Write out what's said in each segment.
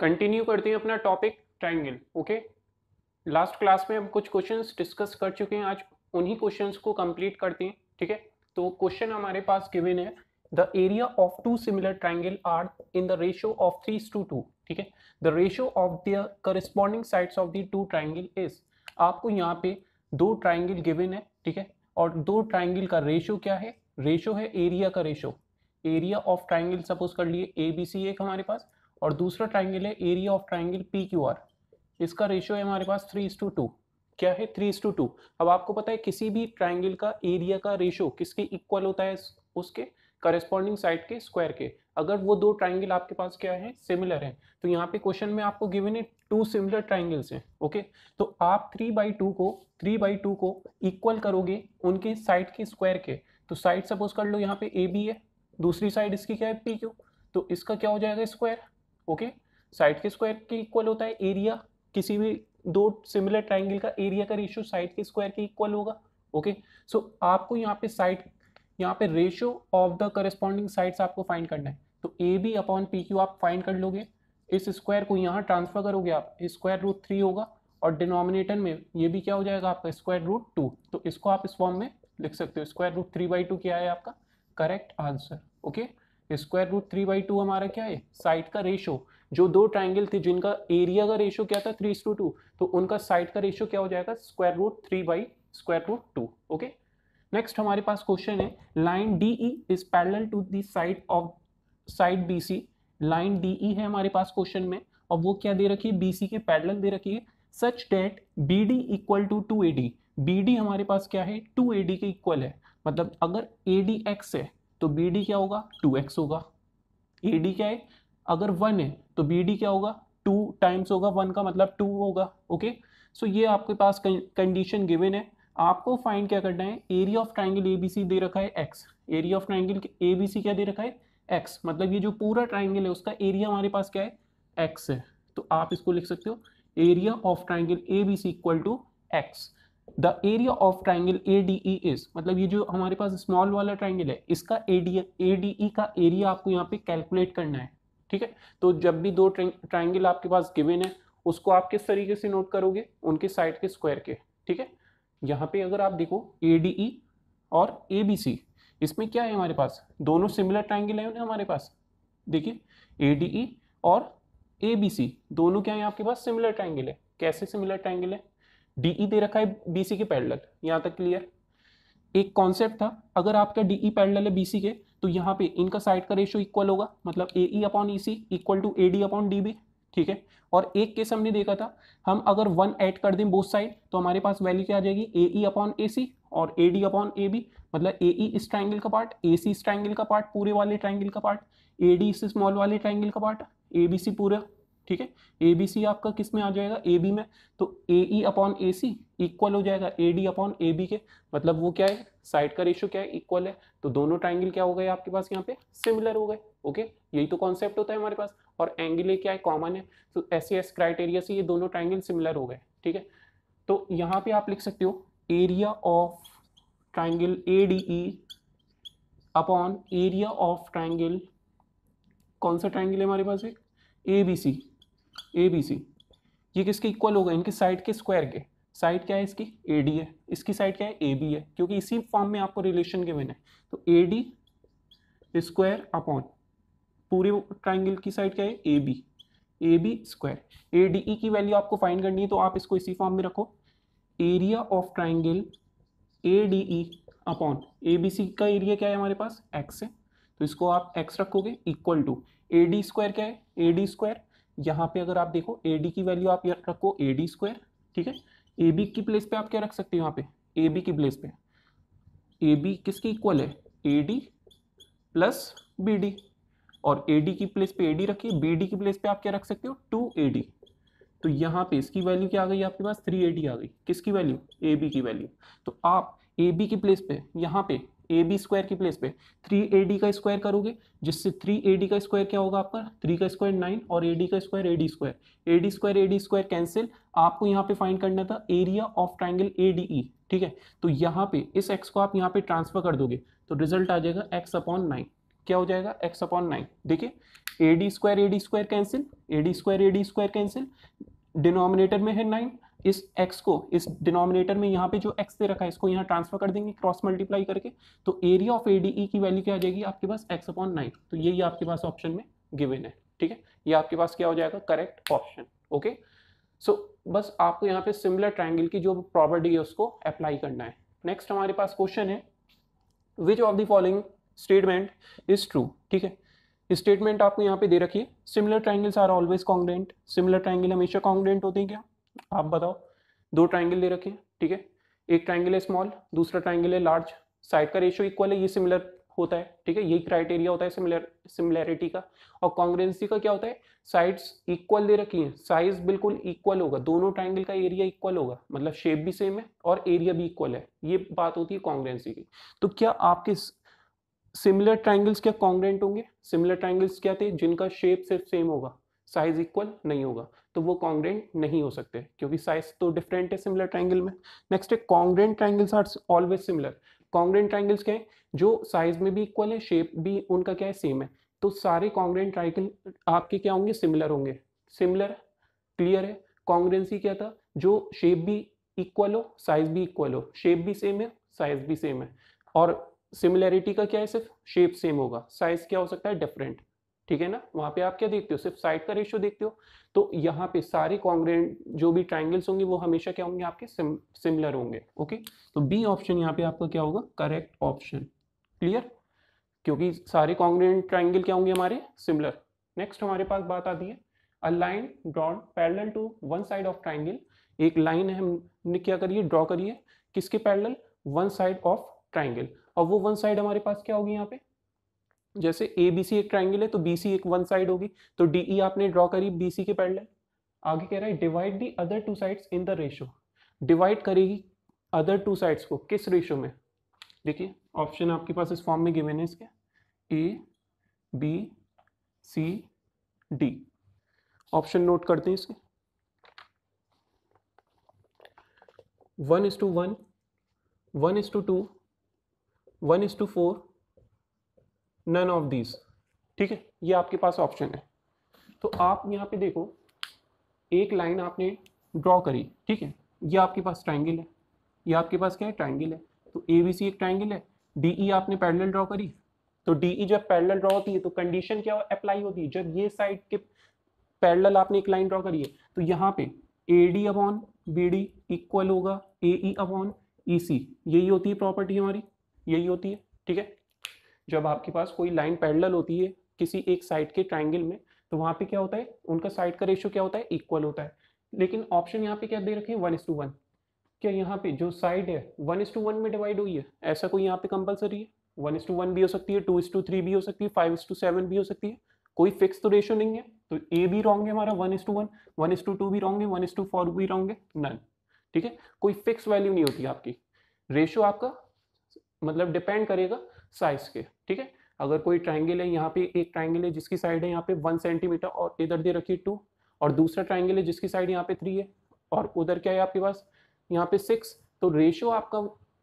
Continue करते हैं अपना topic triangle. Okay, last class में हम कुछ क्वेश्चंस डिस्कस कर चुके हैं, आज उन्हीं क्वेश्चंस को कंप्लीट करते हैं। ठीक है, तो क्वेश्चन हमारे पास गिवन है, the area of two similar triangle are in the ratio of 3:2। ठीक है, the ratio of the corresponding sides of the two triangle is. आपको यहाँ पे दो ट्राइंगल गिवन है, ठीक है, और दो ट्राइंगल का रेशियो क्या है? रेशियो है एरिया का ratio. Area of triangle suppose कर लिए ए बी सी एक हमारे पास, और दूसरा ट्राइंगल है area of triangle P Q are. इसका रेशियो है हमारे पास 3:2। क्या है? 3:2। अब आपको पता है किसी भी ट्राइंगल का एरिया का रेशियो किसके इक्वल होता है? उसके करस्पॉन्डिंग साइड के स्क्वायर के। अगर वो दो ट्राइंगल आपके पास क्या है? सिमिलर है। तो यहाँ पे क्वेश्चन में आपको गिवन है टू सिमिलर ट्राइंगल्स हैं। ओके, तो आप 3/2 को इक्वल करोगे उनके साइड के स्क्वायर के। तो साइड सपोज कर लो यहाँ पे ए बी है, दूसरी साइड इसकी क्या है? P Q. तो इसका क्या हो जाएगा? स्क्वायर। ओके, साइड के स्क्वायर के इक्वल होता है एरिया। किसी भी दो सिमिलर ट्राइंगल का एरिया का रेशियो साइड के स्क्वायर के इक्वल होगा। ओके, सो आपको यहाँ पे साइड, यहाँ पे ratio of the corresponding sides आपको फाइंड करना है। तो A B upon P Q आप फाइंड कर लोगे। इस स्क्वायर को यहाँ ट्रांसफर करोगे आप, स्क्वायर रूट 3 होगा, और डिनोमिनेटर में ये भी क्या हो जाएगा आपका? Square root 2। तो इसको आप इस फॉर्म में लिख सकते हो। स्क्वायर रूट 3/2 क्या है आपका correct answer. Okay, square root 3/2 हमारा क्या है? साइड का रेशियो। जो दो ट्राइंगल थे जिनका एरिया का रेशियो क्या था? 3:2, तो उनका साइड का रेशियो क्या हो जाएगा? Square root 3/√2। ओके, नेक्स्ट हमारे पास क्वेश्चन है, line D E is parallel to the side of side B C. Line D E है हमारे पास क्वेश्चन में, और वो क्या दे रखी है? बी सी के पैरेलल दे रखी है, such that B D equal to 2AD। B D हमारे पास क्या है? 2AD के इक्वल है। मतलब अगर ए डी एक्स है तो बी डी क्या होगा? 2x होगा। ए डी क्या है? अगर 1 है तो बी डी क्या होगा? 2 टाइम्स होगा 1 का, मतलब 2 होगा। ओके, सो ये आपके पास कंडीशन गिवन है। आपको फाइंड क्या करना है? एरिया ऑफ ट्राइंगल एबीसी दे रखा है x। Area of triangle ABC क्या दे रखा है? x। मतलब ये जो पूरा ट्राइंगल है उसका एरिया हमारे पास क्या है? x है। तो आप इसको लिख सकते हो, area of triangle ABC equal to x। The area of triangle ADE is, मतलब ये जो हमारे पास स्मॉल वाला ट्राइंगल है इसका एडीई का एरिया आपको यहाँ पे कैलकुलेट करना है। ठीक है, तो जब भी दो ट्राइंगल आपके पास गिवन है उसको आप किस तरीके से नोट करोगे? उनके साइड के स्क्वायर के। ठीक है, यहाँ पे अगर आप देखो एडीई और एबीसी, इसमें क्या है हमारे पास? दोनों सिमिलर ट्राइंगल है ना हमारे पास। देखिए एडीई और एबीसी दोनों क्या है आपके पास? सिमिलर ट्राइंगल है। कैसे सिमिलर ट्राइंगल है? डीई दे रखा है बीसी के पैरेलल, यहाँ तक क्लियर। एक कॉन्सेप्ट था, अगर आपका डीई पैरेलल है बीसी के तो यहाँ पे इनका साइड का रेशियो इक्वल होगा, मतलब AE upon EC equal to AD upon DB. ठीक है, और एक केस हमने देखा था, हम अगर 1 ऐड कर दें बोथ साइड तो हमारे पास वैल्यू क्या आ जाएगी? एई अपॉन एसी और एडी अपॉन एबी। मतलब एई इस ट्राइंगल का पार्ट, एसी इस ट्राइंगल का पार्ट, पूरे वाले ट्राइंगल का पार्ट, एडी इस स्मॉल वाले ट्राइंगल का पार्ट, एबीसी पूरा। ठीक है, ए बी सी आपका किस में आ जाएगा? ए बी में। तो ए ई अपॉन ए सी इक्वल हो जाएगा A D upon A B के। मतलब वो क्या है? साइड का रेशियो क्या है? इक्वल है। तो दोनों ट्राइंगल क्या हो गए आपके पास यहाँ पे? सिमिलर हो गए। ओके, यही तो कॉन्सेप्ट होता है हमारे पास। और एंगल क्या है? कॉमन है। तो एस क्राइटेरिया से ये दोनों ट्राइंगल सिमिलर हो गए। ठीक है, तो यहाँ पे आप लिख सकते हो area of triangle A D E upon area of triangle, कौन सा ट्राइंगल है हमारे पास? एक ए बी सी। ए बी सी ये किसके इक्वल होगा? इनके साइड के स्क्वायर के। साइड क्या है इसकी? ए डी है, इसकी साइड क्या है? ए बी है, क्योंकि इसी फॉर्म में आपको रिलेशन गिवन है। तो ए डी स्क्वायर अपॉन पूरे ट्राइंगल की साइड क्या है? A B square. A D E की वैल्यू आपको फाइंड करनी है तो आप इसको इसी फॉर्म में रखो, area of triangle A D E upon A B C का एरिया क्या है हमारे पास? एक्स है, तो इसको आप एक्स रखोगे equal to A D square क्या है? A D square. यहाँ पे अगर आप देखो ए डी की वैल्यू आप रखो ए डी स्क्वायर। ठीक है, ए बी की प्लेस पे आप क्या रख सकते हो? यहाँ पे ए बी की प्लेस पे ए बी किसकी इक्वल है? A D plus B D. और ए डी की प्लेस पे ए डी रखिए, बी डी की प्लेस पे आप क्या रख सकते हो? 2AD। तो यहाँ पे इसकी वैल्यू क्या आ गई आपके पास? 3AD आ गई। किसकी वैल्यू? ए बी की वैल्यू। तो आप ए बी की प्लेस पे यहाँ पे ए बी स्क्वायर की प्लेस पे 3AD का स्क्वायर करोगे, जिससे 3AD का स्क्वायर क्या होगा आपका? 3 का स्क्वायर 9 और AD का स्क्वायर AD स्क्वायर कैंसिल। आपको यहाँ पे फाइंड करना था एरिया ऑफ ट्राइंगल ADE। ठीक है, तो यहाँ पे इस x को आप यहाँ पे ट्रांसफर कर दोगे तो रिजल्ट आ जाएगा x अपॉन 9। क्या हो जाएगा x/9। देखिए AD square cancel, AD square cancel, denominator में है 9, इस x को इस डिनोमिनेटर में यहाँ पे जो x दे रखा है इसको यहाँ ट्रांसफर कर देंगे क्रॉस मल्टीप्लाई करके, तो एरिया ऑफ ADE की वैल्यू क्या आ जाएगी आपके पास x/9। तो यही आपके पास ऑप्शन में गिवन है, ठीक है, ये आपके पास क्या हो जाएगा करेक्ट ऑप्शन। ओके, सो बस आपको यहाँ पे सिमिलर ट्राइंगल की जो प्रॉपर्टी है उसको अप्लाई करना है। नेक्स्ट हमारे पास क्वेश्चन है which of the following statement is true. ठीक है, स्टेटमेंट आपको यहाँ पे दे रखी है, similar triangles are always congruent. Similar triangle हमेशा कॉन्ग्रुएंट होते हैं क्या, आप बताओ। दो ट्राइंगल दे रखे हैं, ठीक है, एक ट्राइंगल है स्मॉल, दूसरा ट्राइंगल है लार्ज, साइड का रेशियो इक्वल है, ये सिमिलर होता है, ठीक है, यही क्राइटेरिया होता है सिमिलैरिटी का। और कॉन्ग्रुएंसी का क्या होता है, साइड्स इक्वल दे रखी हैं, साइज बिल्कुल इक्वल होगा, दोनों ट्राइंगल का एरिया इक्वल होगा, मतलब शेप भी सेम है और एरिया भी इक्वल है, ये बात होती है कॉन्ग्रुएंसी की। तो क्या आपके सिमिलर ट्राइंगल्स क्या कॉन्ग्रुएंट होंगे, सिमिलर ट्राइंगल्स क्या थे जिनका शेप सिर्फ सेम होगा, साइज इक्वल नहीं होगा, तो वो कॉन्ग्रुएंट नहीं हो सकते क्योंकि साइज तो डिफरेंट है सिमिलर ट्राइंगल में। नेक्स्ट है congruent triangles are always similar. Congruent triangles क्या है, जो साइज में भी इक्वल है, शेप भी उनका क्या है सेम है, तो सारे कॉन्ग्रुएंट ट्राइंगल आपके क्या होंगे सिमिलर होंगे। सिमिलर क्लियर है। कॉन्ग्रुएंसी क्या था, जो शेप भी इक्वल हो, साइज भी इक्वल हो, शेप भी सेम है, साइज भी सेम है। और सिमिलैरिटी का क्या है, सिर्फ शेप सेम होगा, साइज क्या हो सकता है डिफरेंट, ठीक है ना। वहां पे आप क्या देखते हो, सिर्फ साइड का रेशियो देखते हो। तो यहाँ पे सारे कॉन्ग्रुएंट जो भी ट्राइंगल्स होंगे वो हमेशा क्या होंगे आपके सिमिलर होंगे। ओके, तो बी ऑप्शन यहाँ पे आपका क्या होगा करेक्ट ऑप्शन। क्लियर, क्योंकि सारे कॉन्ग्रुएंट ट्राइंगल क्या होंगे हमारे सिमिलर। नेक्स्ट हमारे पास बात आती है a line drawn parallel to one side of triangle. एक लाइन है, हमने क्या करिए ड्रॉ करिए, किसके parallel, one side of triangle. और वो वन साइड हमारे पास क्या होगी यहाँ पे, जैसे ए बी सी एक ट्राइंगल है तो बी सी एक वन साइड होगी, तो डी ई आपने ड्रॉ करी बी सी के पैरेलल। आगे कह रहा है divide the other two sides in the ratio. Divide करेगी अदर टू साइड्स को किस रेशियो में, देखिए ऑप्शन आपके पास इस फॉर्म में गिवन है इसके, A B C D. Option note करते हैं इसके, 1:1, 1:2, 1:4, नन ऑफ दीज। ठीक है, ये आपके पास ऑप्शन है। तो आप यहाँ पे देखो, एक लाइन आपने ड्रॉ करी, ठीक है, ये आपके पास ट्राइंगल है, ये आपके पास क्या है ट्राइंगल है, तो ए बी सी एक ट्राइंगल है, डी ई आपने पैरेलल ड्रॉ करी, तो डी ई जब पैरेलल ड्रॉ होती है तो कंडीशन क्या अप्लाई होती है, जब ये साइड के पैरेलल आपने एक लाइन ड्रॉ करी है तो यहाँ पे A D upon B D equal होगा ए ई अपॉन ई सी, यही होती है प्रॉपर्टी हमारी, यही होती है। ठीक है, जब आपके पास कोई लाइन पैरेलल होती है किसी एक साइड के ट्राइंगल में तो वहां पे क्या होता है, उनका साइड का रेशियो क्या होता है, इक्वल होता है। लेकिन ऑप्शन यहाँ पे क्या दे रखे हैं, 1:1। क्या यहाँ पे जो साइड है 1:1 में डिवाइड हुई है, ऐसा कोई यहाँ पे कंपलसरी है, 1:1 भी हो सकती है, 2:3 भी हो सकती है, 5:7 भी हो सकती है, कोई फिक्स तो रेशियो नहीं है। तो ए भी रॉन्ग है हमारा 1:1, 1:2 भी रॉन्ग है, 1:4 भी रॉन्ग है, नन। ठीक है, कोई फिक्स वैल्यू नहीं होती आपकी, रेशियो आपका मतलब डिपेंड करेगा साइज के। ठीक है, अगर कोई ट्राइंगल है, यहाँ पे एक ट्राइंगल है जिसकी साइड है यहाँ पे 1 सेंटीमीटर और इधर दे रखी है 2, और दूसरा ट्राइंगल है जिसकी साइड यहाँ पे 3 है और उधर क्या है आपके पास यहाँ पे 6, तो रेशियो आपका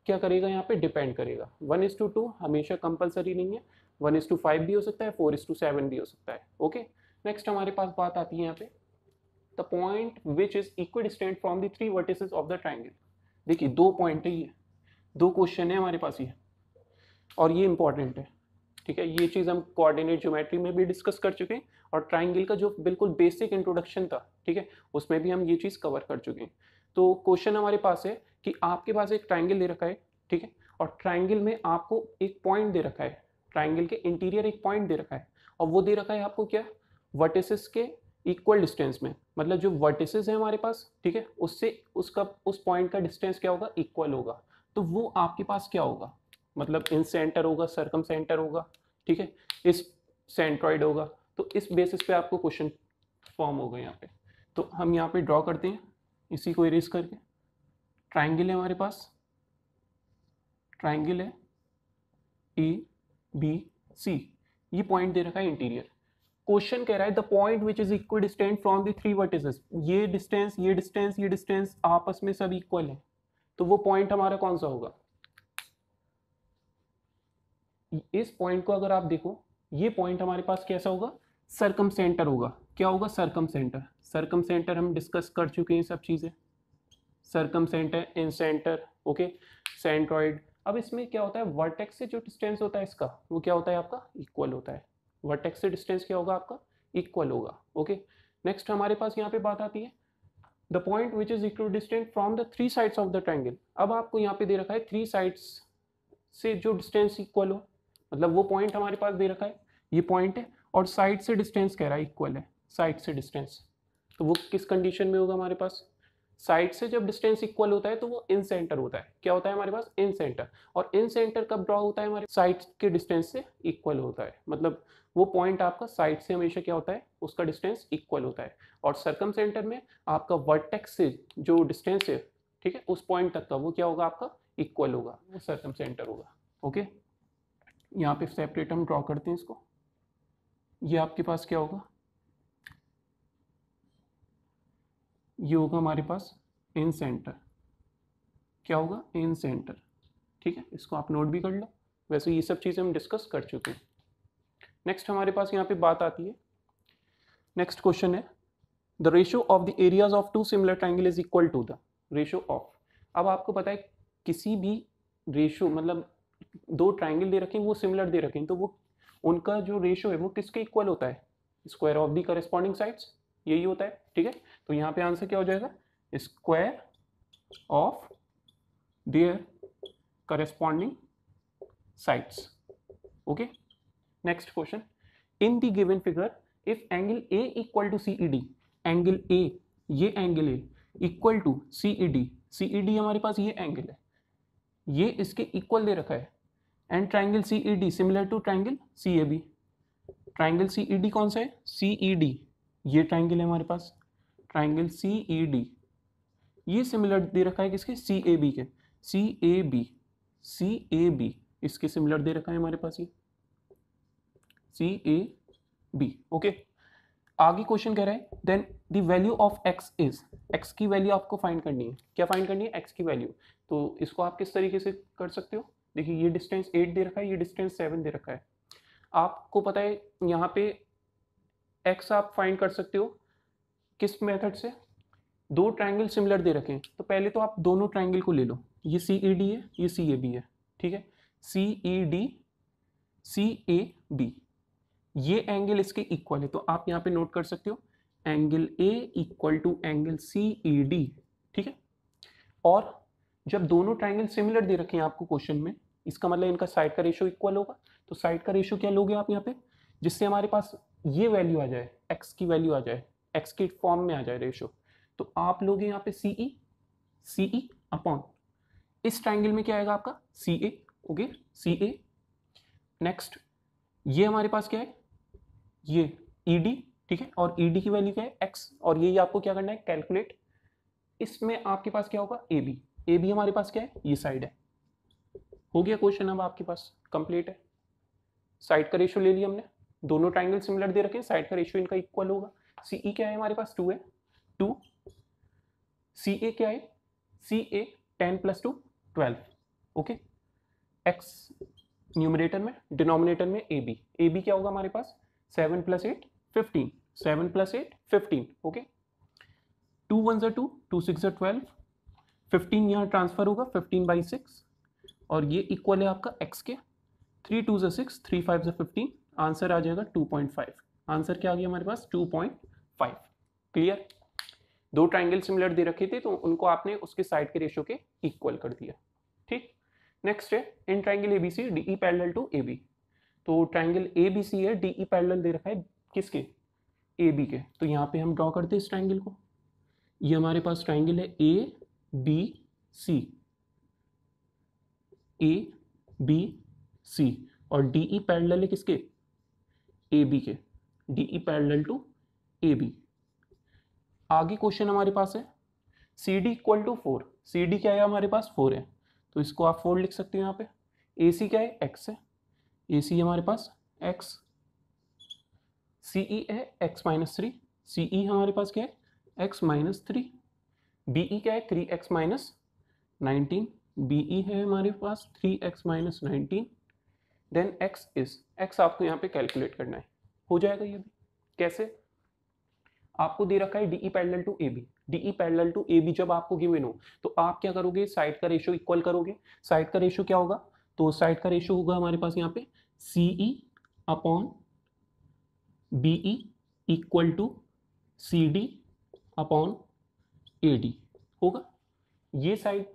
क्या करेगा यहाँ पे डिपेंड करेगा। 1:2 हमेशा कंपलसरी नहीं है, 1:5 भी हो सकता है, 4:7 भी हो सकता है। ओके, नेक्स्ट हमारे पास बात आती है यहाँ पे the point which is equidistant from the 3 vertices of the triangle. देखिए 2 पॉइंट है, ये 2 क्वेश्चन है हमारे पास ये, और ये इंपॉर्टेंट है। ठीक है, ये चीज़ हम कोऑर्डिनेट ज्योमेट्री में भी डिस्कस कर चुके हैं और ट्राइंगल का जो बिल्कुल बेसिक इंट्रोडक्शन था, ठीक है, उसमें भी हम ये चीज़ कवर कर चुके हैं। तो क्वेश्चन हमारे पास है कि आपके पास एक ट्राइंगल दे रखा है, ठीक है, और ट्राइंगल में आपको एक पॉइंट दे रखा है, ट्राइंगल के इंटीरियर एक पॉइंट दे रखा है, और वो दे रखा है आपको क्या, वर्टिसेस के इक्वल डिस्टेंस में, मतलब जो वर्टिसेस है हमारे पास, ठीक है, उससे उसका उस पॉइंट का डिस्टेंस क्या होगा, इक्वल होगा। तो वो आपके पास क्या होगा, मतलब इन सेंटर होगा, सरकम सेंटर होगा, ठीक है, इस सेंट्रॉइड होगा। तो इस बेसिस पे आपको क्वेश्चन फॉर्म होगा यहाँ पे। तो हम यहाँ पे ड्रॉ करते हैं, इसी को इरेज करके। ट्राइंगल है हमारे पास, ट्राइंगल है ए बी सी, ये पॉइंट दे रखा है इंटीरियर। क्वेश्चन कह रहा है the point which is equal distant from the 3 vertices, ये डिस्टेंस ये डिस्टेंस ये डिस्टेंस आपस में सब इक्वल है, तो वो पॉइंट हमारा कौन सा होगा। इस पॉइंट को अगर आप देखो ये पॉइंट हमारे पास कैसा होगा, सर्कम सेंटर होगा। क्या होगा, सर्कम सेंटर। सर्कम सेंटर हम डिस्कस कर चुके हैं सब चीज़ें, सर्कम सेंटर, इन सेंटर, ओके, सेंट्रॉइड। अब इसमें क्या होता है, वर्टेक्स से जो डिस्टेंस होता है इसका वो क्या होता है आपका, इक्वल होता है। वर्टेक्स से डिस्टेंस क्या होगा आपका, इक्वल होगा, ओके। नेक्स्ट हमारे पास यहाँ पे बात आती है the point which is equal distant from the 3 sides of the triangle. अब आपको यहाँ पे दे रखा है 3 साइड्स से जो डिस्टेंस इक्वल हो, मतलब वो पॉइंट हमारे पास दे रखा है, ये पॉइंट है, और साइड से डिस्टेंस कह रहा है इक्वल है, साइड से डिस्टेंस। तो वो किस कंडीशन में होगा हमारे पास, साइड से जब डिस्टेंस इक्वल होता है तो वो इन सेंटर होता है। क्या होता है हमारे पास, इन सेंटर। और इन सेंटर कब ड्रॉ होता है, हमारे साइड के डिस्टेंस से इक्वल होता है, मतलब वो पॉइंट आपका साइड से हमेशा क्या होता है, उसका डिस्टेंस इक्वल होता है। और सर्कम सेंटर में आपका वर्टेक्स से जो डिस्टेंस है, ठीक है, उस पॉइंट तक का वो क्या होगा आपका, इक्वल होगा, वो सर्कम सेंटर होगा, ओके। यहाँ पे सेपरेट हम ड्रॉ करते हैं इसको। ये आपके पास क्या होगा, ये होगा हमारे पास इन सेंटर। क्या होगा, इन सेंटर, ठीक है, इसको आप नोट भी कर लो। वैसे ये सब चीज़ें हम डिस्कस कर चुके हैं। नेक्स्ट हमारे पास यहाँ पे बात आती है, नेक्स्ट क्वेश्चन है the ratio of the areas of 2 similar triangle is equal to the ratio of. अब आपको पता है किसी भी रेशियो, मतलब 2 ट्राइंगल दे रखे हैं, वो सिमिलर दे रखे हैं, तो वो उनका जो रेशियो है वो किसके इक्वल होता है, square of the corresponding sides, यही होता है, ठीक है। तो यहाँ पे आंसर क्या हो जाएगा, square of their corresponding sides, okay. Next question, in the given figure if angle A equal to CED, angle A, ये angle A equal to CED, CED हमारे पास ये एंगल है, ये इसके इक्वल दे रखा है, and triangle CED similar to triangle CAB। Triangle CED कौन सा है, CED, ये ट्राइंगल है हमारे पास, ट्राइंगल CED, ये सिमिलर दे रखा है किसके, CAB के, CAB इसके सिमिलर दे रखा है हमारे पास ये CAB, ओके। आगे क्वेश्चन कह रहा है then the value of x is, x की वैल्यू आपको फाइंड करनी है। क्या फाइंड करनी है, x की वैल्यू। तो इसको आप किस तरीके से कर सकते हो, देखिए ये डिस्टेंस 8 दे रखा है, ये डिस्टेंस 7 दे रखा है। आपको पता है यहाँ पे x आप फाइंड कर सकते हो किस मेथड से, 2 ट्राइंगल सिमिलर दे रखे हैं, तो पहले तो आप दोनों ट्राइंगल को ले लो, ये CED है, ये CAB है, ठीक है, CED CAB, ये एंगल इसके इक्वल है, तो आप यहाँ पे नोट कर सकते हो angle A equal to angle CED, ठीक है। और जब दोनों ट्राइंगल सिमिलर दे रखे हैं आपको क्वेश्चन में, इसका मतलब इनका साइड का रेशियो इक्वल होगा। तो साइड का रेशियो क्या लोगे आप यहाँ पे, जिससे हमारे पास ये वैल्यू आ जाए, x की वैल्यू आ जाए, x के फॉर्म में आ जाए रेशियो, तो आप लोगे यहाँ पे CE अपॉन इस ट्राइंगल में क्या आएगा आपका CA, ओके, CA। नेक्स्ट ये हमारे पास क्या है, ये ED, ठीक है, और ED की वैल्यू क्या है x, और ये आपको क्या करना है, कैलकुलेट। इसमें आपके पास क्या होगा, AB हमारे पास क्या है, ये साइड है। हो गया क्वेश्चन, अब आपके पास कंप्लीट है। साइड का रेशियो ले लिया हमने, दोनों ट्राइंगल सिमिलर दे रखे हैं, साइड का रेशियो इनका इक्वल होगा। CE क्या है हमारे पास, 2 है, 2, CA क्या है, CA 10 + 2 12, ओके। x न्यूमरेटर में, डिनोमिनेटर में AB क्या होगा हमारे पास, 7 + 8 15, 7 + 8 15, ओके। 2 1 2, 2 6 12, 15 यहाँ ट्रांसफर होगा 15/6, और ये इक्वल है आपका x के, 3 2 6, 3 5 15, आंसर आ जाएगा 2.5। आंसर क्या आ गया हमारे पास, 2.5। क्लियर, 2 ट्राइंगल सिमिलर दे रखे थे, तो उनको आपने उसके साइड के रेशियो के इक्वल कर दिया, ठीक। नेक्स्ट है in triangle ABC DE parallel to AB। तो ट्राइंगल ABC है, DE पैरेलल दे रखा है किसके, AB के। तो यहाँ पे हम ड्रॉ करते हैं इस ट्राइंगल को, ये हमारे पास ट्राइंगल है ABC, और DE पैरेलल है किसके, AB के, DE पैरेलल टू AB। आगे क्वेश्चन हमारे पास है CD इक्वल टू 4, CD क्या है हमारे पास 4 है, तो इसको आप 4 लिख सकते हो यहाँ पे। AC क्या है, x है, AC हमारे पास x, CE है x - 3, CE हमारे पास क्या है x - 3, BE क्या है 3x - 19, BE है हमारे पास 3x - 19, then x is x आपको यहाँ पे कैलकुलेट करना है। हो जाएगा ये भी। कैसे? आपको दे रखा है DE parallel to A B, DE parallel to A B जब आपको गिवन हो तो आप क्या करोगे, साइड का रेशियो इक्वल करोगे। साइड का रेशियो क्या होगा, तो साइड का रेशियो होगा हमारे पास यहाँ पे CE upon BE equal to C D upon A D होगा। ये साइड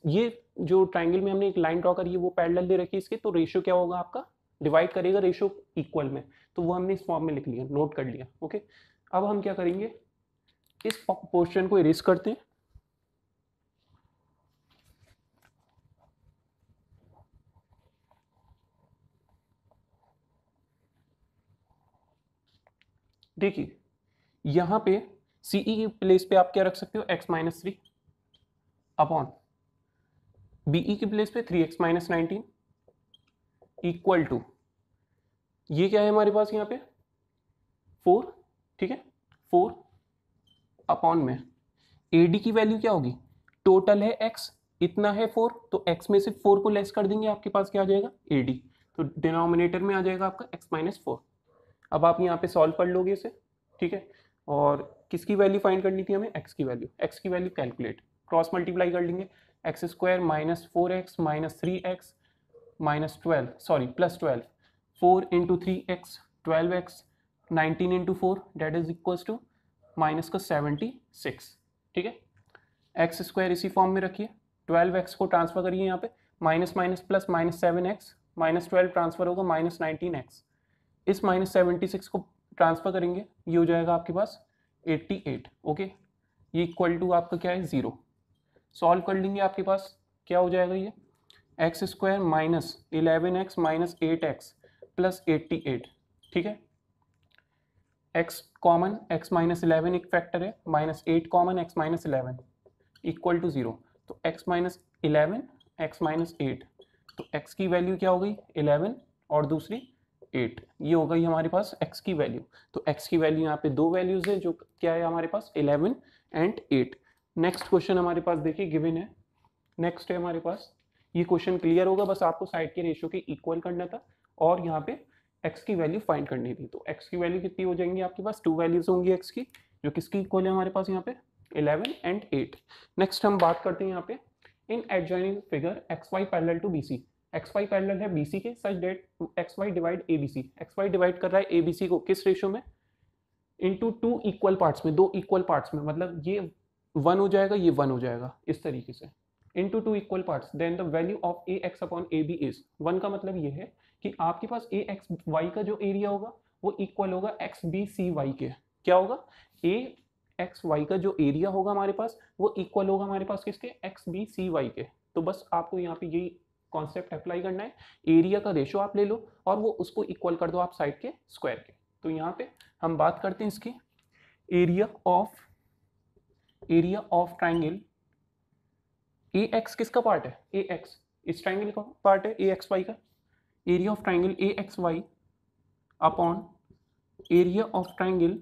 ये जो ट्राइंगल में हमने एक लाइन ड्रॉ करी है वो पैरेलल दे रखी है इसके, तो रेशियो क्या होगा आपका, डिवाइड करेगा रेशियो इक्वल में, तो वो हमने इस फॉर्म में लिख लिया, नोट कर लिया। ओके, अब हम क्या करेंगे, इस पोर्शन को इरेज करते हैं। देखिए यहां पे सीई की प्लेस पे आप क्या रख सकते हो, x-3 अपॉन बीई की प्लेस पे 3x-19 इक्वल टू, ये क्या है हमारे पास यहाँ पे 4, ठीक है, 4 अपॉन में एडी की वैल्यू क्या होगी, टोटल है x, इतना है 4, तो x में से 4 को लेस कर देंगे, आपके पास क्या आ जाएगा एडी, तो डिनोमिनेटर में आ जाएगा आपका x-4। अब आप यहाँ पे सॉल्व कर लोगे इसे, ठीक है, और किसकी वैल्यू फाइंड करनी थी हमें, x की वैल्यू कैलकुलेट, क्रॉस मल्टीप्लाई कर लेंगे, x² minus 4x minus 3x minus 12 sorry plus 12, 4 into 3x 12x 19 into 4 that is equals to minus का 76, ठीक है, x² इसी फॉर्म में रखिए, 12x को ट्रांसफर करिए यहाँ पे, minus minus plus minus 7x minus 12 transfer होगा माइनस 19x, इस माइनस 76 को ट्रांसफर करेंगे, ये हो जाएगा आपके पास 88। ओके, ये इक्वल टू आपका क्या है 0, सॉल्व कर लेंगे, आपके पास क्या हो जाएगा, ये x² minus 11x minus 8x plus 88, ठीक है, x कॉमन, x माइनस 11 एक फैक्टर है, minus 8 common, x minus 11 equal to 0, तो x माइनस 11 x माइनस 8, तो x की वैल्यू क्या हो गई 11 और दूसरी 8, ये हो गई हमारे पास x की वैल्यू। तो x की वैल्यू यहाँ पे दो वैल्यूज है, जो क्या है हमारे पास 11 एंड 8। नेक्स्ट क्वेश्चन हमारे पास देखिए गिवन है, नेक्स्ट है हमारे पास, ये क्वेश्चन क्लियर होगा, बस आपको साइड के रेशियो के इक्वल करना था और यहाँ पे x की वैल्यू फाइंड करनी थी। तो x की वैल्यू कितनी हो जाएंगी आपके पास, 2 वैल्यूज होंगी x की, जो किसकी इक्वल है हमारे पास यहाँ पे 11 एंड 8। नेक्स्ट हम बात करते हैं यहाँ पे in adjoining figure xy parallel to bc, xy parallel है bc के such that xy divide abc, xy divide कर रहा है abc को किस रेशियो में, इनटू 2 इक्वल पार्ट्स में, 2 इक्वल पार्ट्स में, मतलब ये 1 हो जाएगा, ये 1 हो जाएगा, इस तरीके से into 2 equal parts, then the value of ax upon ab is 1 का मतलब ये है कि आपके पास axy का जो एरिया होगा वो इक्वल होगा xbcy के, क्या होगा axy का जो एरिया होगा हमारे पास वो इक्वल होगा हमारे पास किसके, xbcy के। तो बस आपको यहाँ पे यही कॉन्सेप्ट अप्लाई करना है, एरिया का रेशियो आप ले लो और वो उसको इक्वल कर दो आप साइड के स्क्वायर के। तो यहाँ पे हम बात करते हैं इसकी एरिया ऑफ ट्राइंगल ax किसका पार्ट है, ax इस ट्राइंगल का पार्ट है axy का, area of triangle axy upon area of triangle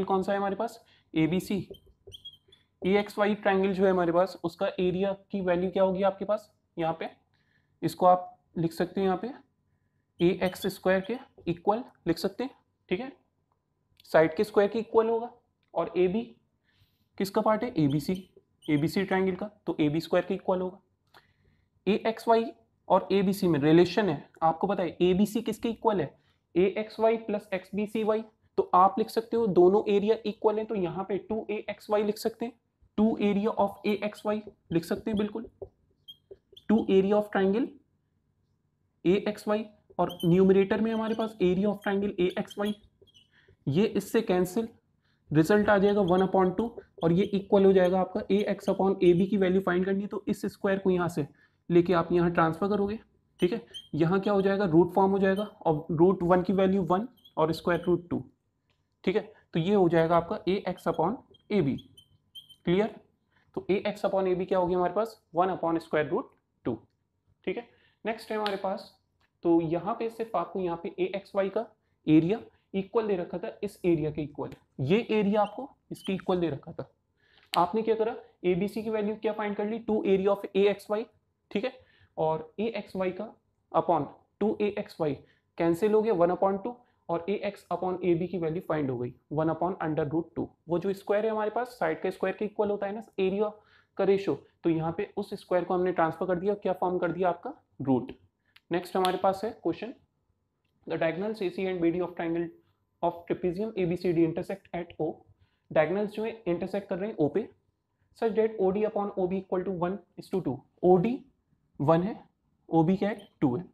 कौन सा है हमारे पास abc, axy ट्राइंगल जो है हमारे पास उसका एरिया की वैल्यू क्या होगी आपके पास, यहाँ पे इसको आप लिख सकते हैं यहाँ पे ax² के इक्वल लिख सकते हैं, ठीक है, साइड के स्क्वायर के इक्वल होगा, और ab किसका पार्ट है abc ट्राइंगल का, तो ab² के इक्वल होगा। axy और abc में रिलेशन है, आपको पता है abc किसके इक्वल है, axy प्लस xbcy, तो आप लिख सकते हो दोनों एरिया इक्वल है, तो यहाँ पे 2axy लिख सकते हैं, 2 एरिया ऑफ axy लिख सकते हैं, बिल्कुल 2 एरिया ऑफ ट्राइंगल axy, और न्यूमरेटर में हमारे पास एरिया ऑफ ट्राइंगल axy, ये इससे कैंसिल, रिजल्ट आ जाएगा 1/2 और ये इक्वल हो जाएगा आपका ax अपॉन ab की वैल्यू फाइंड करनी है, तो इस स्क्वायर को यहाँ से लेके आप यहाँ ट्रांसफर करोगे, ठीक है, यहाँ क्या हो जाएगा रूट फॉर्म हो जाएगा, और रूट 1 की वैल्यू 1 और स्क्वायर रूट 2, ठीक है, तो ये हो जाएगा आपका ax अपॉन ab, क्लियर। तो ax अपॉन ab क्या होगी हमारे पास 1 अपॉन स्क्वायर रूट 2, ठीक है। नेक्स्ट है हमारे पास, तो यहाँ पे सिर्फ आपको यहाँ पे axy का एरिया इक्वल दे रखा था, इस एरिया के इक्वल, ये एरिया आपको इसके इक्वल दे रखा था, आपने क्या करा abc की वैल्यू क्या फाइंड कर ली, 2 एरिया ऑफ axy, ठीक है, और axy का अपॉन 2axy कैंसिल हो गया 1/2 और ax अपॉन ab की वैल्यू फाइंड हो गई 1/√2। वो जो स्क्वायर है हमारे पास साइड के स्क्वायर के इक्वल होता है ना एरिया का रेशो, तो यहाँ पे उस स्क्वायर को हमने ट्रांसफर कर दिया, क्या फॉर्म कर दिया आपका रूट। नेक्स्ट हमारे पास है question, the diagonals AC and BD of triangle of trapezium ABCD intersect at O। Diagonals जो है इंटरसेक्ट कर रहे हैं O पे, such that OD upon OB equal to 1:2। OD 1 है, OB क्या है 2 है।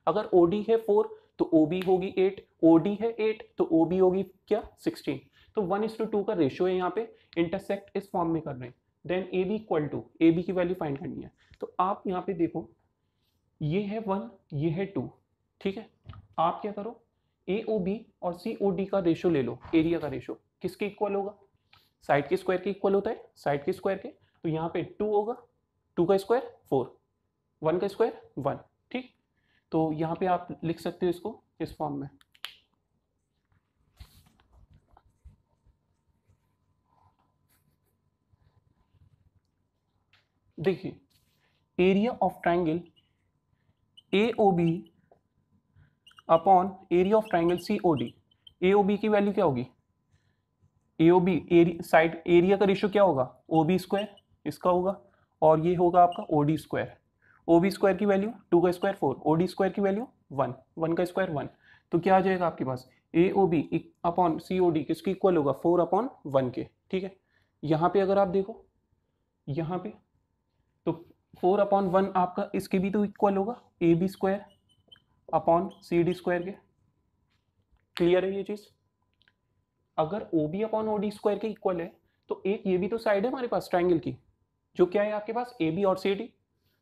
अगर OD है 4 तो OB होगी 8, OD है 8 तो OB होगी क्या 16। तो 1:2 का रेशियो है यहाँ पे, इंटरसेक्ट इस फॉर्म में कर रहे हैं। Then AB equal to, AB की वैल्यू फाइंड करनी है। तो आप यहाँ पे देखो ये है 1 ये है 2, ठीक है। आप क्या करो AOB और COD का रेशियो ले लो, एरिया का रेशियो किसके इक्वल होगा, साइड के स्क्वायर के इक्वल होता है, साइड के स्क्वायर के। तो यहाँ पे 2 होगा, 2 का स्क्वायर 4, 1 का स्क्वायर 1, ठीक। तो यहाँ पे आप लिख सकते हो इसको इस फॉर्म में। देखिए area of triangle AOB upon area of triangle COD। AOB की वैल्यू क्या होगी, AOB साइड एरिया का रेशियो क्या होगा OB स्क्वायर इसका होगा, और ये होगा आपका OD स्क्वायर। OB स्क्वायर की वैल्यू 2 का स्क्वायर 4, OD स्क्वायर की वैल्यू 1, 1 का स्क्वायर 1। तो क्या आ जाएगा आपके पास AOB अपॉन COD किसकी इक्वल होगा 4/1 के, ठीक है। यहाँ पे अगर आप देखो यहाँ पे तो 4/1 आपका इसके भी तो इक्वल होगा AB square upon CD square के। क्लियर है ये चीज। अगर OB अपॉन OD स्क्वायर के इक्वल है तो एक ये भी तो साइड है हमारे पास ट्राइंगल की, जो क्या है आपके पास AB और CD,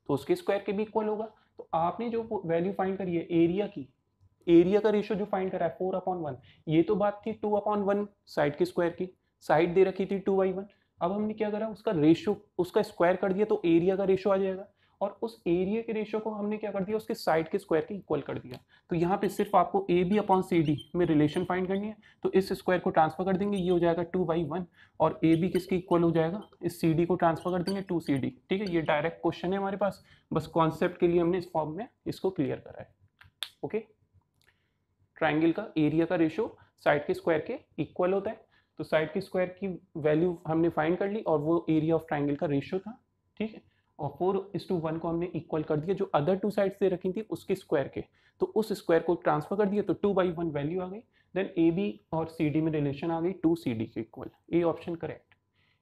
तो उसके स्क्वायर के भी इक्वल होगा। तो आपने जो वैल्यू फाइंड करी है एरिया की, एरिया का रेशियो जो फाइंड करा है 4/1, ये तो बात थी 2/1 साइड के स्क्वायर की, साइड दे रखी थी 2/1। अब हमने क्या करा उसका रेशियो उसका स्क्वायर कर दिया तो एरिया का रेशियो आ जाएगा, और उस एरिया के रेशियो को हमने क्या कर दिया उसके साइड के स्क्वायर के इक्वल कर दिया। तो यहाँ पे सिर्फ आपको AB अपॉन CD में रिलेशन फाइंड करनी है, तो इस स्क्वायर को ट्रांसफर कर देंगे, ये हो जाएगा 2/1, और AB किसके इक्वल हो जाएगा, इस CD को ट्रांसफर कर देंगे 2CD, ठीक है। ये डायरेक्ट क्वेश्चन है हमारे पास, बस कॉन्सेप्ट के लिए हमने इस फॉर्म में इसको क्लियर करा है। ओके, ट्राइंगल का एरिया का रेशियो साइड के स्क्वायर के इक्वल होता है, तो साइड के स्क्वायर की वैल्यू हमने फाइंड कर ली और वो एरिया ऑफ ट्राइंगल का रेशियो था, ठीक है। और 4:1 को हमने इक्वल कर दिया जो अदर टू साइड्स दे रखी थी उसके स्क्वायर के, तो उस स्क्वायर को ट्रांसफर कर दिया तो 2/1 वैल्यू आ गई। देन AB और CD में रिलेशन आ गई 2CD के equal. A option correct.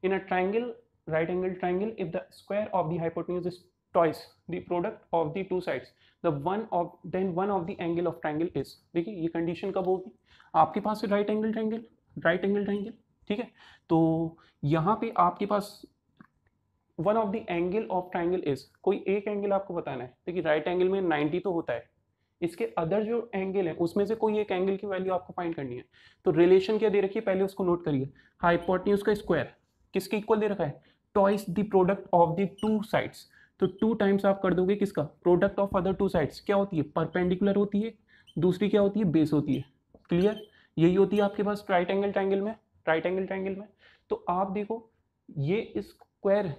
In a triangle right angle triangle if the square of the hypotenuse is twice the product of the two sides then one of the angle of triangle is। देखिए ये condition कब होगी, आपके पास right angle triangle, ठीक है। तो यहाँ पे आपके पास one of the angle of triangle is, कोई एक एंगल आपको बताना है। देखिए राइट एंगल में 90 तो होता है, इसके अदर जो एंगल है उसमें से कोई एक एंगल की वैल्यू आपको फाइंड करनी है। तो रिलेशन क्या दे रखी है पहले उसको नोट करिए, हाइपोटेन्यूज का स्क्वायर किसके इक्वल दे रखा है, twice the product of the two sides. तो 2 टाइम्स आप कर दोगे किसका, product of other two sides क्या होती है, परपेंडिकुलर होती है, दूसरी क्या होती है बेस होती है। क्लियर, यही होती है आपके पास राइट एंगल ट्राइंगल में। तो आप देखो ये स्क्वायर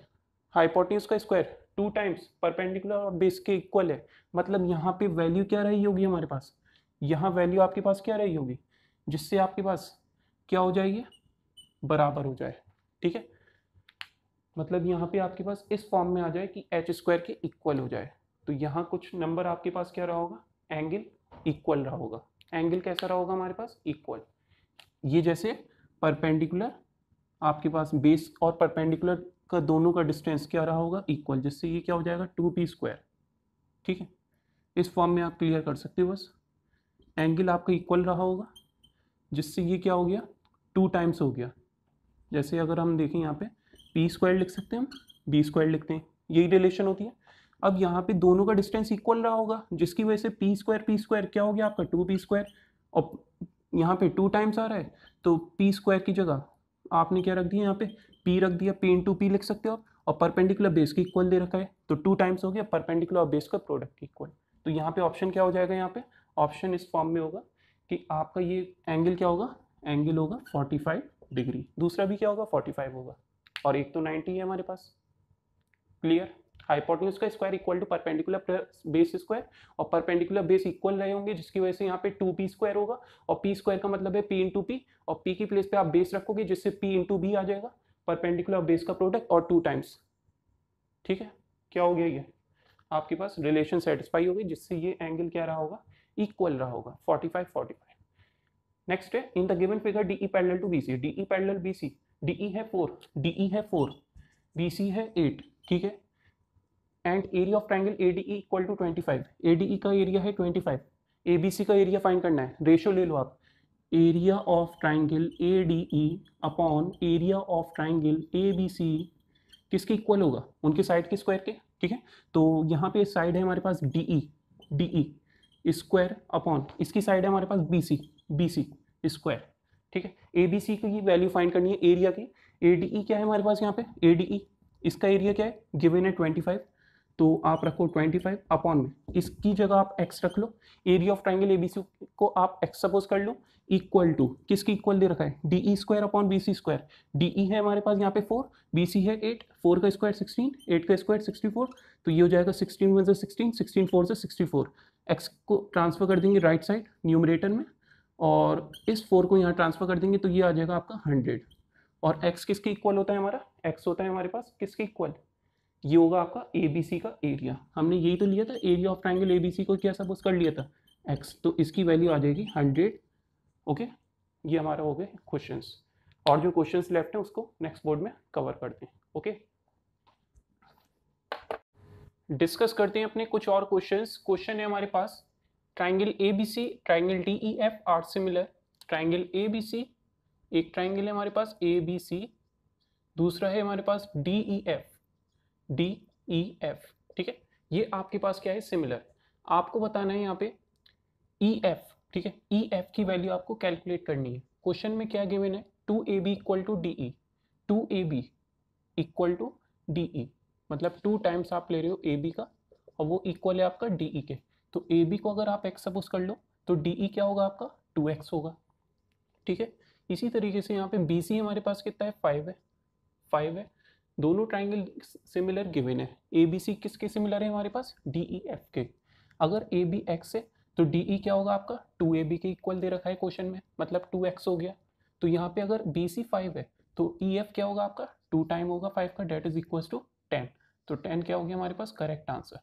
हाइपोटेन्यूज का स्क्वायर 2 टाइम्स परपेंडिकुलर और बेस के इक्वल है, मतलब यहाँ पे वैल्यू क्या रही होगी हमारे पास, यहाँ वैल्यू आपके पास क्या रही होगी जिससे आपके पास क्या हो जाएगी, बराबर हो जाए, ठीक है। मतलब यहाँ पे आपके पास इस फॉर्म में आ जाए कि एच स्क्वायर के इक्वल हो जाए। तो यहाँ कुछ नंबर आपके पास क्या रहा होगा, एंगल इक्वल रहा होगा। एंगल कैसा रहा होगा हमारे पास, इक्वल। ये जैसे परपेंडिकुलर आपके पास बेस और परपेंडिकुलर का दोनों का डिस्टेंस क्या रहा होगा, इक्वल, जिससे ये क्या हो जाएगा 2p स्क्वायर, ठीक है। इस फॉर्म में आप क्लियर कर सकते हो, बस एंगल आपका इक्वल रहा होगा जिससे ये क्या हो गया 2 टाइम्स हो गया। जैसे अगर हम देखें यहाँ पे पी स्क्वायर लिख सकते हैं, हम बी स्क्वायर लिखते हैं, यही रिलेशन होती है। अब यहाँ पे दोनों का डिस्टेंस इक्वल रहा होगा जिसकी वजह से पी स्क्वायर क्या हो गया आपका 2p स्क्वायर, और यहाँ पे 2 टाइम्स आ रहा है तो पी स्क्वायर की जगह आपने क्या रख दिया, यहाँ पे p रख दिया, p इंटू पी लिख सकते हो आप, और परपेंडिकुलर बेस के इक्वल दे रखा है तो 2 टाइम्स हो गया परपेंडिकुलर और बेस का प्रोडक्ट इक्वल। तो यहाँ पे ऑप्शन क्या हो जाएगा, यहाँ पे ऑप्शन इस फॉर्म में होगा कि आपका ये एंगल क्या होगा, एंगल होगा 45 डिग्री, दूसरा भी क्या होगा 45 होगा, और एक तो 90 है हमारे पास। क्लियर। हाइपोटेन्यूज का square equal to perpendicular plus base square, और परपेंडिकुलर बेस इक्वल रहे होंगे जिसकी वजह से यहाँ पे 2p स्क्वायर होगा, और p स्क्वायर का मतलब है p इंटू पी, और p की प्लेस पे आप बेस रखोगे जिससे p इंटू बी आ जाएगा, परपेंडिकुलर बेस का प्रोडक्ट और 2 टाइम्स। ठीक है, क्या हो गया, ये आपके पास रिलेशन सेटिस्फाई होगी जिससे ये एंगल क्या रहा होगा, इक्वल रहा होगा 45 45। नेक्स्ट है in the given figure DE parallel to BC, DE parallel BC, DE है 4, DE है 4, BC है 8, ठीक है, and area of triangle ADE equal to 25, ADE का एरिया है 25, ABC का एरिया फाइंड करना है, रेशो ले लो आप, area of triangle ADE upon area of triangle ABC किसके इक्वल होगा, उनके साइड के स्क्वायर के। ठीक है, तो यहाँ पे साइड है हमारे पास DE स्क्वायर अपॉन इसकी साइड है हमारे पास BC स्क्वायर। ठीक है, ABC की वैल्यू फाइंड करनी है एरिया की, ADE क्या है हमारे पास यहाँ पे, ADE इसका एरिया क्या है, गिवन है 25, तो आप रखो 25 अपॉन में इसकी जगह आप x रख लो, एरिया ऑफ ट्राइंगल ABC को आप x सपोज कर लो, इक्वल टू किसकी इक्वल दे रखा है, DE square upon BC square, DE है हमारे पास यहाँ पे 4, BC है 8, 4 का स्क्वायर 16, 8 का स्क्वायर 64, तो ये हो जाएगा 16 1 से 16, 16 4 से 64, x को ट्रांसफर कर देंगे राइट साइड न्यूमरेटर में, और इस 4 को यहाँ ट्रांसफर कर देंगे तो ये आ जाएगा आपका 100, और x किसके इक्वल होता है हमारा, x होता है हमारे पास किसके इक्वल, ये होगा आपका ABC का एरिया, हमने यही तो लिया था, एरिया ऑफ ट्राइंगल ABC को क्या सपोज कर लिया था, x, तो इसकी वैल्यू आ जाएगी 100। ओके, ये हमारा हो गया क्वेश्चंस, और जो क्वेश्चंस लेफ्ट है उसको नेक्स्ट बोर्ड में कवर करते हैं। ओके, डिस्कस करते हैं अपने कुछ और क्वेश्चंस। क्वेश्चन है हमारे पास, triangle ABC triangle DEF are similar, triangle ABC, एक ट्राइंगल है हमारे पास ABC, दूसरा है हमारे पास DEF, ठीक है, ये आपके पास क्या है, सिमिलर। आपको बताना है यहाँ पे EF, ठीक है, EF की वैल्यू आपको कैलकुलेट करनी है। क्वेश्चन में क्या गिवन है, 2AB equal to DE, 2AB equal to DE, मतलब 2 टाइम्स आप ले रहे हो AB का और वो इक्वल है आपका DE के, तो AB को अगर आप x सपोज कर लो तो DE क्या होगा आपका 2x होगा। ठीक है, इसी तरीके से यहाँ पे BC हमारे पास कितना है, 5 है, दोनों ट्राइंगल सिमिलर गिवन है, ABC किसके सिमिलर है हमारे पास, DEF के, अगर AB x है तो DE क्या होगा आपका 2AB के इक्वल दे रखा है क्वेश्चन में, मतलब 2x हो गया, तो यहाँ पे अगर BC 5 है तो EF क्या होगा आपका 2 टाइम होगा 5 का, डेट इज इक्वल टू 10, तो 10 क्या हो गया हमारे पास करेक्ट आंसर।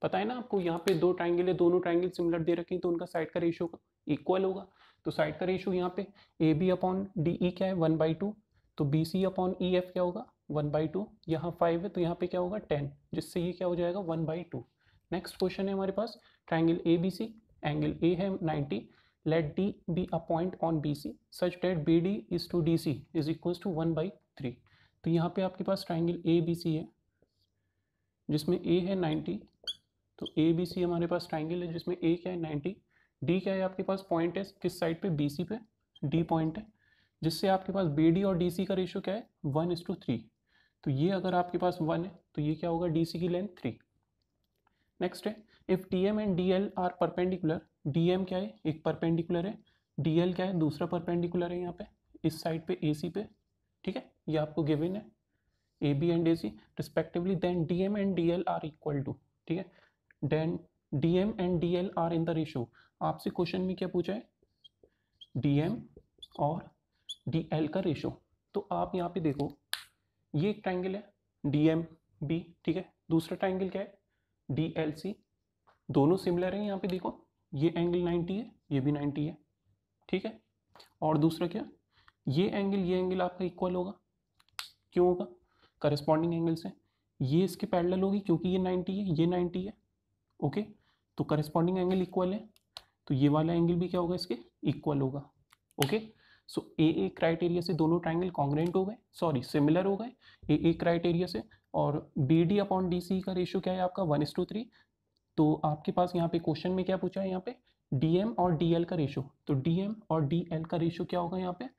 पता है ना आपको, यहाँ पे 2 ट्राइंगल है, दोनों ट्राइंगल सिमिलर दे रखे हैं तो उनका साइड का रेशियो इक्वल होगा, तो साइड का रेशियो यहाँ पे AB अपॉन DE क्या है 1/2, तो BC अपॉन EF क्या होगा 1/2, यहाँ 5 है तो यहाँ पे क्या होगा 10, जिससे ये क्या हो जाएगा 1/2। नेक्स्ट क्वेश्चन है हमारे पास, ट्राइंगल ABC, एंगल A है 90, let D be a point on BC such that BD is to DC is equal to 1/3, तो यहाँ पे आपके पास ट्राइंगल ABC है जिसमें A है 90, तो ABC हमारे पास ट्राइंगल है जिसमें A क्या है 90, D क्या है आपके पास पॉइंट है किस साइड पे, BC पे, D पॉइंट है, जिससे आपके पास BD और DC का रेशियो क्या है 1:3, तो ये अगर आपके पास 1 है तो ये क्या होगा DC की लेंथ 3। नेक्स्ट है, if DM and DL are perpendicular, DM क्या है एक परपेंडिकुलर है, DL क्या है दूसरा परपेंडिकुलर है यहाँ पे इस साइड पे AC पे, ठीक है, ये आपको गिवन है AB and AC respectively, then DM and DL are equal to, ठीक है, then DM and DL are in the ratio, आपसे क्वेश्चन में क्या पूछा है DM और DL का रेशियो, तो आप यहाँ पे देखो ये एक ट्राइंगल है DMB, ठीक है, दूसरा ट्राइंगल क्या है DLC, दोनों सिमिलर हैं, यहाँ पे देखो ये एंगल 90 है ये भी 90 है, ठीक है, और दूसरा क्या, ये एंगल आपका इक्वल होगा, क्यों होगा, करस्पॉन्डिंग एंगल से ये इसके पैरेलल होगी क्योंकि ये 90 है ये 90 है, ओके, तो करस्पॉन्डिंग एंगल इक्वल है तो ये वाला एंगल भी क्या होगा इसके इक्वल होगा। ओके, सो ए क्राइटेरिया से दोनों ट्राइंगल कॉन्ग्रेंट हो गए, सॉरी सिमिलर हो गए ए क्राइटेरिया से, और BD अपॉन DC का रेशियो क्या है आपका 1:3, तो आपके पास यहाँ पे क्वेश्चन में क्या पूछा है यहाँ पे DM और DL का रेशियो, तो DM और DL का रेशियो क्या होगा यहाँ पे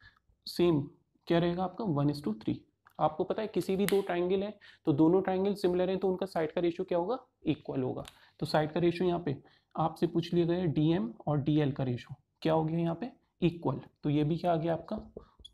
सेम क्या रहेगा आपका 1:3। आपको पता है किसी भी 2 ट्राइंगल है तो दोनों ट्राइंगल सिमिलर हैं तो उनका साइड का रेशियो क्या होगा इक्वल होगा, तो साइड का रेशियो यहाँ पे आपसे पूछ लिया गया है DM और DL का रेशियो क्या हो गया यहाँ पे इक्वल, तो ये भी क्या आ गया आपका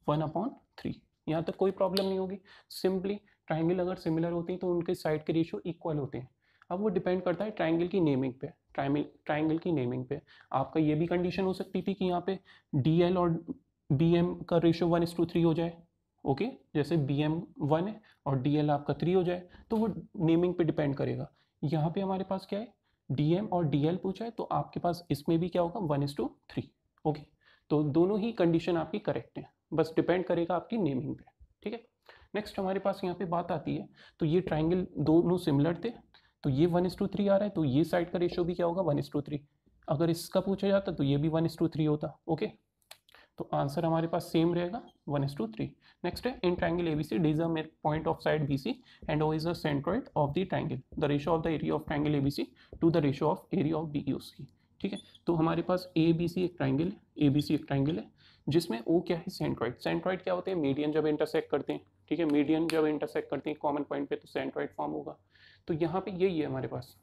1/3, यहाँ तक कोई प्रॉब्लम नहीं होगी, सिंपली ट्राइंगल अगर सिमिलर होते हैं तो उनके साइड के रेशियो इक्वल होते हैं। अब वो डिपेंड करता है ट्राइंगल की नेमिंग पे, ट्राइंगल की नेमिंग पे। आपका ये भी कंडीशन हो सकती थी कि यहाँ पे DL और BM का रेशियो 1:3 हो जाए। ओके, जैसे BM 1 है और DL आपका 3 हो जाए, तो वो नेमिंग पे डिपेंड करेगा। यहाँ पे हमारे पास क्या है, DM और DL पूछा है, तो आपके पास इसमें भी क्या होगा 1:3। ओके, तो दोनों ही कंडीशन आपकी करेक्ट है, बस डिपेंड करेगा आपकी नेमिंग पे। ठीक है, नेक्स्ट हमारे पास यहाँ पे बात आती है, तो ये ट्राइंगल दोनों सिमिलर थे, तो ये 1:3 आ रहा है, तो ये साइड का रेशियो भी क्या होगा 1:3। अगर इसका पूछा जाता तो ये भी 1:3 होता। ओके, तो आंसर हमारे पास सेम रहेगा 1:3। नेक्स्ट है, in triangle ABC D is a midpoint of side BC and O is a centroid of the triangle. The ratio of the area of triangle ABC to the ratio of area of BOC। ठीक है, तो हमारे पास ABC एक triangle है, ABC एक triangle है, जिसमें O क्या है, सेंट्रॉइड। सेंट्रॉइड क्या होते हैं, मीडियन जब इंटरसेक्ट करते हैं। ठीक है, मीडियन जब इंटरसेक्ट करते हैं कॉमन पॉइंट पे, तो सेंट्रॉइड फॉर्म होगा। तो यहाँ पे यही है हमारे पास,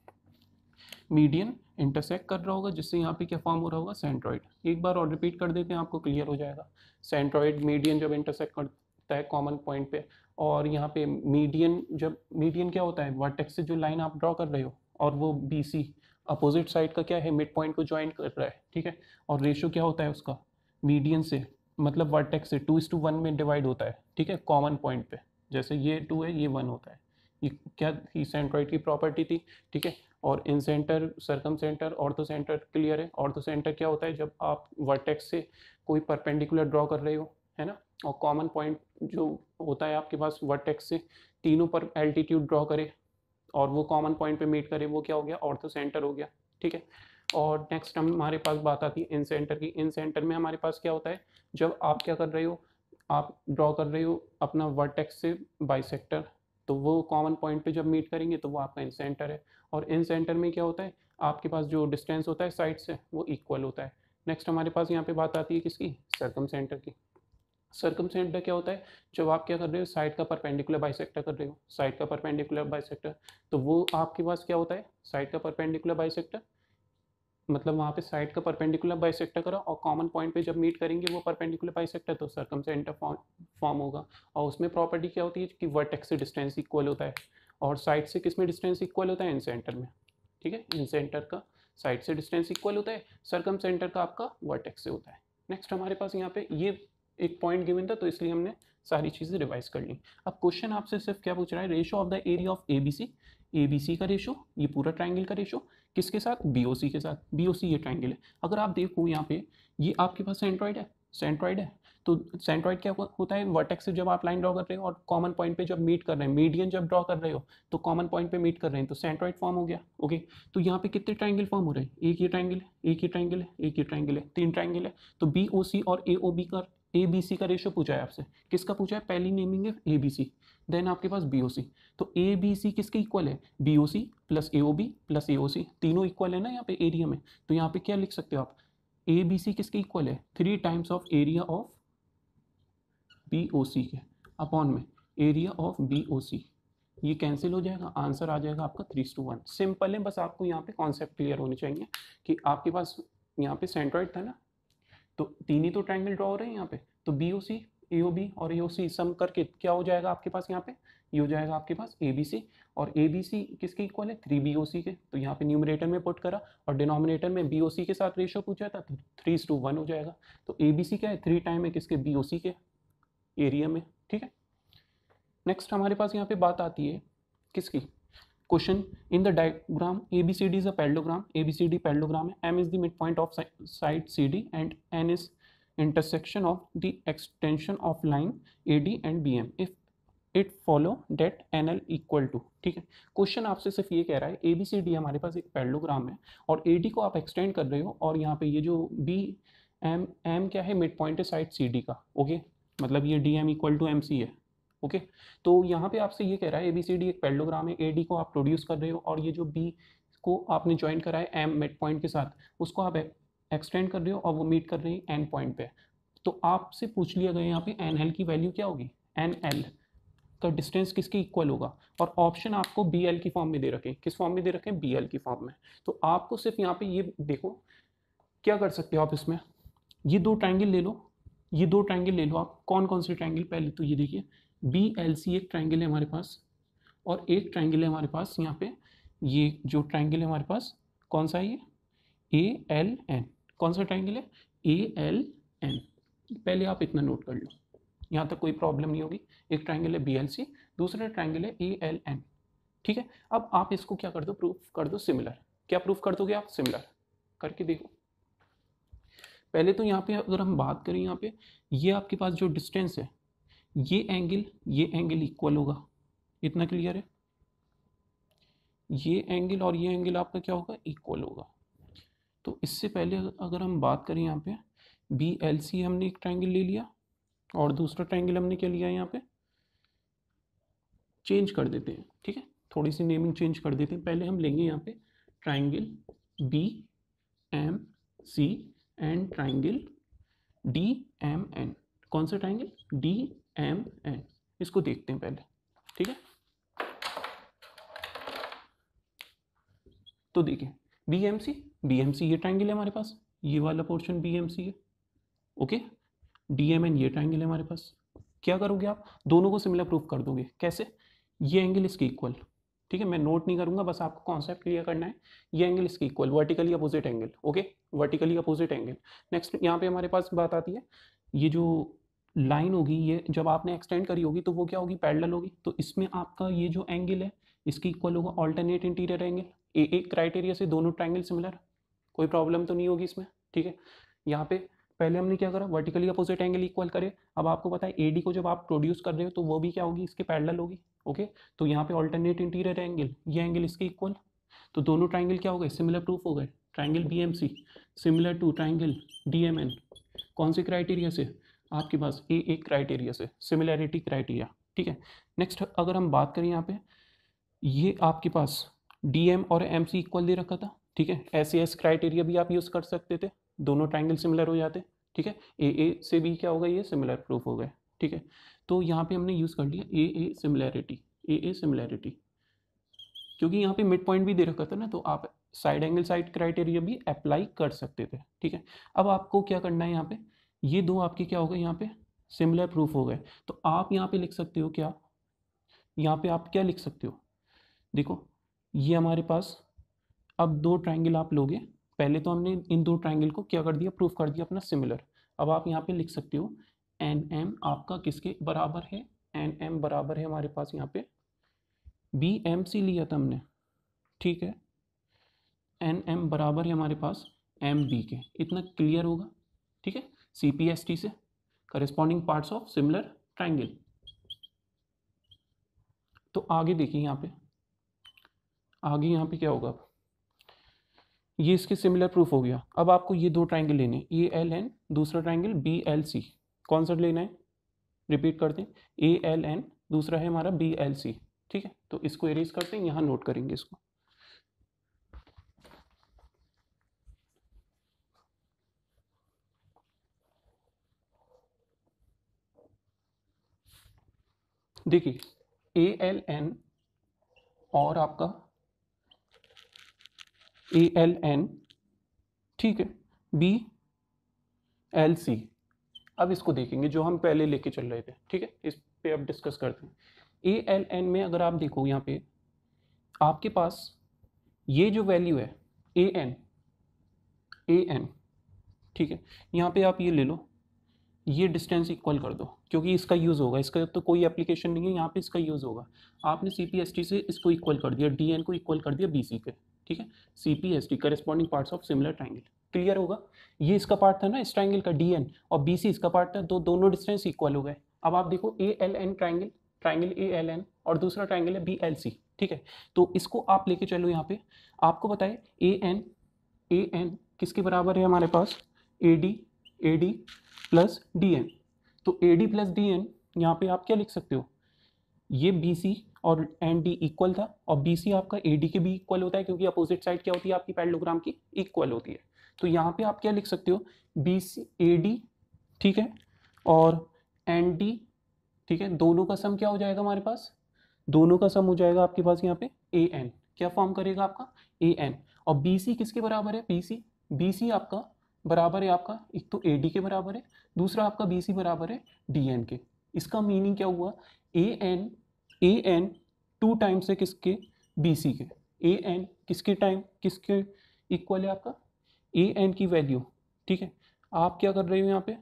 मीडियन इंटरसेक्ट कर रहा होगा, जिससे यहाँ पे क्या फॉर्म हो रहा होगा, सेंट्रॉइड। एक बार और रिपीट कर देते हैं, आपको क्लियर हो जाएगा। सेंट्रॉइड मीडियन जब इंटरसेक्ट करता है कॉमन पॉइंट पे, और यहाँ पे मीडियन, जब मीडियन क्या होता है, वर्टेक्स से जो लाइन आप ड्रॉ कर रहे हो, और वो BC अपोजिट साइड का क्या है, मिड पॉइंट को ज्वाइन कर रहा है। ठीक है, और रेशियो क्या होता है उसका, मीडियन से मतलब वर्टेक्स से 2:1 में डिवाइड होता है। ठीक है, कॉमन पॉइंट पे, जैसे ये 2 है, ये 1 होता है। ये क्या थी, सेंट्रॉइड की प्रॉपर्टी थी। ठीक है, और incentre, circumcentre, orthocentre clear है। ऑर्थो सेंटर क्या होता है, जब आप वर्टेक्स से कोई परपेंडिकुलर ड्रॉ कर रहे हो, है ना, और कॉमन पॉइंट जो होता है आपके पास वर्टेक्स से तीनों पर एल्टीट्यूड ड्रॉ करे और वो कॉमन पॉइंट पे मीट करे, वो क्या हो गया, ऑर्थो सेंटर हो गया। ठीक है, और नेक्स्ट हमारे पास बात आती है इन सेंटर की। इन सेंटर में हमारे पास क्या होता है, जब आप क्या कर रहे हो, आप ड्रॉ कर रहे हो अपना वर्टेक्स से बाइसेक्टर, तो वो कॉमन पॉइंट पे जब मीट करेंगे तो वो आपका इन सेंटर है। और इन सेंटर में क्या होता है, आपके पास जो डिस्टेंस होता है साइड से वो इक्वल होता है। नेक्स्ट हमारे पास यहाँ पे बात आती है किसकी, सर्कम सेंटर की। सर्कम सेंटर क्या होता है, जब आप क्या कर रहे हो, साइड का परपेंडिकुलर बाइसेक्टर कर रहे हो, साइड का परपेंडिकुलर बाइसेक्टर, तो वो आपके पास क्या होता है, साइड का परपेंडिकुलर बाइसेक्टर, मतलब वहाँ पे साइड का परपेंडिकुलर बाइसेक्टर करा और कॉमन पॉइंट पे जब मीट करेंगे वो परपेंडिकुलर बाइसेक्टर, तो सर्कम सेंटर फॉर्म होगा। और उसमें प्रॉपर्टी क्या होती है कि वर्टेक्स से डिस्टेंस इक्वल होता है, और साइड से किस में डिस्टेंस इक्वल होता है, इन सेंटर में। ठीक है, इन सेंटर का साइड से डिस्टेंस इक्वल होता है, सर्कम सेंटर का आपका वर्टेक्स से होता है। नेक्स्ट हमारे पास यहाँ पे ये एक पॉइंट गिवन था, तो इसलिए हमने सारी चीज़ें रिवाइज कर ली। अब क्वेश्चन आपसे सिर्फ क्या पूछ रहा है, ratio of the area of ABC का रेशो, ये पूरा ट्राइंगल का रेशो किसके साथ, BOC के साथ। BOC ये ट्राइंगल है। अगर आप देखो यहाँ पे, ये आपके पास सेंट्रॉइड है, सेंट्रॉइड है, तो सेंट्रॉइड क्या होता है, वर्टेक्स से जब आप लाइन ड्रॉ कर रहे हो और कॉमन पॉइंट पे जब मीट कर रहे हैं, मीडियन जब ड्रॉ कर रहे हो तो कॉमन पॉइंट पे मीट कर रहे हैं, तो सेंट्रॉइड फॉर्म हो गया। ओके, तो यहाँ पे कितने ट्राइंगल फॉर्म हो रहे हैं, एक ये ट्राइंगल है, एक ये ट्राइंगल है, एक ये ट्राइंगल है, 3 ट्राइंगल है। तो BOC और ABC का रेशियो पूछा है आपसे, किसका पूछा है, पहली नेमिंग है ABC, देन आपके पास BOC। तो ABC किसके इक्वल है, BOC plus AOB plus AOC, तीनों इक्वल है ना यहाँ पे एरिया में। तो यहाँ पे क्या लिख सकते हो आप, ABC किसके इक्वल है, 3 times of area of BOC के, अपॉन में एरिया ऑफ BOC। ये कैंसिल हो जाएगा, आंसर आ जाएगा आपका 3:1। सिंपल है, बस आपको यहाँ पे कॉन्सेप्ट क्लियर होने चाहिए कि आपके पास यहाँ पे सेंट्रॉइड था ना, तो 3 ही तो ट्राइंगल ड्रॉ हो रहे हैं यहाँ पे, तो BOC, AOB और AOC सम करके क्या हो जाएगा आपके पास, यहाँ पे ये हो जाएगा आपके पास ABC, और ABC किसके इक्वल है, 3BOC के। तो यहाँ पे न्यूमरेटर में पुट करा और डिनोमिनेटर में BOC के साथ रेशियो पूछा था, तो 3:1 हो जाएगा। तो ABC क्या है, 3 टाइम है किसके, BOC के एरिया में। ठीक है, नेक्स्ट हमारे पास यहाँ पे बात आती है किसकी, question in the diagram ABCD is a parallelogram, ABCD parallelogram है, M is the mid point of side CD and N is intersection of the extension of line AD and BM if it follow that NL equal to। ठीक है, question आपसे सिर्फ ये कह रहा है ABCD हमारे पास एक पैरेललोग्राम है और AD को आप एक्सटेंड कर रहे हो, और यहाँ पे ये जो M क्या है, मिड पॉइंट है साइड CD का। ओके, मतलब ये DM इक्वल टू MC है। ओके, तो यहाँ पे आपसे ये कह रहा है ABCD एक पैरेललोग्राम है, AD को आप प्रोड्यूस कर रहे हो, और ये जो B को आपने ज्वाइन करा है M मिड पॉइंट के साथ, उसको आप एक्सटेंड कर रहे हो और वो मीट कर रही है एंड पॉइंट पे। तो आपसे पूछ लिया गया यहाँ पे NL की वैल्यू क्या होगी, NL का डिस्टेंस किसके इक्वल होगा, और ऑप्शन आपको BL की फॉर्म में दे रखे हैं। किस फॉर्म में दे रखे हैं, BL की फॉर्म में। तो आपको सिर्फ यहाँ पे ये देखो क्या कर सकते हो आप, इसमें ये 2 ट्राइंगल ले लो, ये दो ट्रायंगल ले लो आप, कौन कौन से ट्रायंगल, पहले तो ये देखिए BLC एक ट्रायंगल है हमारे पास, और एक ट्रायंगल है हमारे पास यहाँ पे, ये जो ट्रायंगल है हमारे पास कौन सा है ये ALN, कौन सा ट्रायंगल है ALN, पहले आप इतना नोट कर लो, यहाँ तक कोई प्रॉब्लम नहीं होगी। एक ट्रायंगल है BLC, दूसरा ट्रायंगल है ALN, ठीक है। अब आप इसको क्या कर दो, प्रूफ कर दो सिमिलर। क्या प्रूफ कर दोगे आप, सिमिलर करके देखो। पहले तो यहाँ पे अगर हम बात करें, यहाँ पे ये आपके पास जो डिस्टेंस है, ये एंगल इक्वल होगा, इतना क्लियर है, ये एंगल और ये एंगल आपका क्या होगा, इक्वल होगा। तो इससे पहले अगर हम बात करें यहाँ पे BLC हमने एक ट्रायंगल ले लिया, और दूसरा ट्रायंगल हमने क्या लिया है, यहाँ पे चेंज कर देते हैं, ठीक है, थोड़ी सी नेमिंग चेंज कर देते हैं। पहले हम लेंगे यहाँ पे triangle BMC and triangle DMN, कौन सा ट्रायंगल, DMN, इसको देखते हैं पहले, ठीक है। तो देखिए BMC ये ट्रायंगल है हमारे पास, ये वाला पोर्शन BMC है, ओके। DMN ये ट्रायंगल है हमारे पास। क्या करोगे आप, दोनों को सिमिलर प्रूफ कर दोगे, कैसे, ये एंगल इसके इक्वल, ठीक है, मैं नोट नहीं करूंगा, बस आपको कॉन्सेप्ट क्लियर करना है, ये एंगल इसके equal, vertically opposite angle, okay, vertically opposite angle. Next यहाँ पे हमारे पास बात आती है, ये जो लाइन होगी, ये जब आपने एक्सटेंड करी होगी तो वो क्या होगी, पैरेलल होगी, तो इसमें आपका ये जो एंगल है इसकी इक्वल होगा ऑल्टरनेट इंटीरियर एंगल। एक क्राइटेरिया से दोनों ट्रायंगल सिमिलर, कोई प्रॉब्लम तो नहीं होगी इसमें, ठीक है। यहाँ पे पहले हमने क्या करा, वर्टिकली अपोजिट एंगल इक्वल करे। अब आपको पता है AD को जब आप प्रोड्यूस कर रहे हो तो वो भी क्या होगी, इसके पैरेलल होगी, ओके। तो यहाँ पे ऑल्टरनेट इंटीरियर एंगल, ये एंगल इसके इक्वल, तो दोनों ट्रायंगल क्या हो गए, सिमिलर प्रूफ हो गए। Triangle BMC similar to triangle DMN, कौन से क्राइटेरिया से, आपके पास एक क्राइटेरिया से, सिमिलैरिटी क्राइटेरिया, ठीक है। नेक्स्ट अगर हम बात करें यहाँ पे, ये आपके पास DM और MC इक्वल दे रखा था, ठीक है, SAS क्राइटेरिया भी आप यूज़ कर सकते थे, दोनों ट्रायंगल सिमिलर हो जाते, ठीक है। AA से भी क्या होगा, ये सिमिलर प्रूफ हो गए, ठीक है। तो यहाँ पे हमने यूज़ कर लिया AA सिमिलैरिटी, क्योंकि यहाँ पे मिड पॉइंट भी दे रखा था ना, तो आप साइड एंगल साइड क्राइटेरिया भी अप्लाई कर सकते थे, ठीक है। अब आपको क्या करना है, यहाँ पे ये दो आपके क्या हो गए, यहाँ पे सिमिलर प्रूफ हो गए। तो आप यहाँ पे लिख सकते हो क्या, यहाँ पे आप क्या लिख सकते हो, देखो ये हमारे पास अब दो ट्रायंगल आप लोगे, पहले तो हमने इन दो ट्रायंगल को क्या कर दिया, प्रूफ कर दिया अपना सिमिलर। अब आप यहाँ पे लिख सकते हो NM आपका किसके बराबर है, NM बराबर है हमारे पास यहाँ पे BMC लिया था हमने, ठीक है, NM बराबर है हमारे पास MB के, इतना क्लियर होगा, ठीक है। CPST से corresponding parts of similar triangle. तो आगे देखिए यहाँ पे, आगे यहाँ पे क्या होगा, अब ये इसके सिमिलर प्रूफ हो गया। अब आपको ये दो ट्रायंगल लेने, ALN, दूसरा ट्रायंगल BLC, कौन सा लेना है, रिपीट करते हैं, ALN, दूसरा है हमारा BLC, ठीक है। तो इसको एरेज करते हैं, यहाँ नोट करेंगे इसको। देखिए ALN और आपका ALN, ठीक है, BLC। अब इसको देखेंगे जो हम पहले लेके चल रहे थे, ठीक है, इस पे अब डिस्कस करते हैं। ALN में अगर आप देखो, यहाँ पे आपके पास ये जो वैल्यू है AN, ठीक है, यहाँ पे आप ये ले लो, ये डिस्टेंस इक्वल कर दो, क्योंकि इसका यूज़ होगा, इसका तो कोई एप्लीकेशन नहीं है, यहाँ पे इसका यूज़ होगा। आपने CPST से इसको इक्वल कर दिया, DN को इक्वल कर दिया BC के, ठीक है। CPST corresponding parts of similar triangle, clear होगा। ये इसका पार्ट था ना इस ट्रायंगल का, DN, और BC इसका पार्ट था, दोनों डिस्टेंस इक्वल हो गए। अब आप देखो ALN ट्रायंगल ALN, और दूसरा ट्रायंगल है BLC, ठीक है। तो इसको आप लेके चलो, यहाँ पे आपको बताए AN किसके बराबर है हमारे पास, AD प्लस DN। तो AD प्लस DN, यहाँ पे आप क्या लिख सकते हो, ये BC और ND इक्वल था, और BC आपका AD के भी इक्वल होता है, क्योंकि अपोजिट साइड क्या होती है आपकी पैरेललोग्राम की, इक्वल होती है। तो यहाँ पे आप क्या लिख सकते हो, BC AD, ठीक है, और ND, ठीक है, दोनों का सम क्या हो जाएगा हमारे पास, दोनों का सम हो जाएगा आपके पास यहाँ पे AN, क्या फॉर्म करेगा आपका AN। और BC किसके बराबर है, BC आपका बराबर है आपका, एक तो AD के बराबर है, दूसरा आपका BC बराबर है DN के। इसका मीनिंग क्या हुआ, AN 2 टाइम्स है किसके, BC के। AN किसके इक्वल है आपका, AN की वैल्यू, ठीक है। आप क्या कर रहे हो यहाँ पे,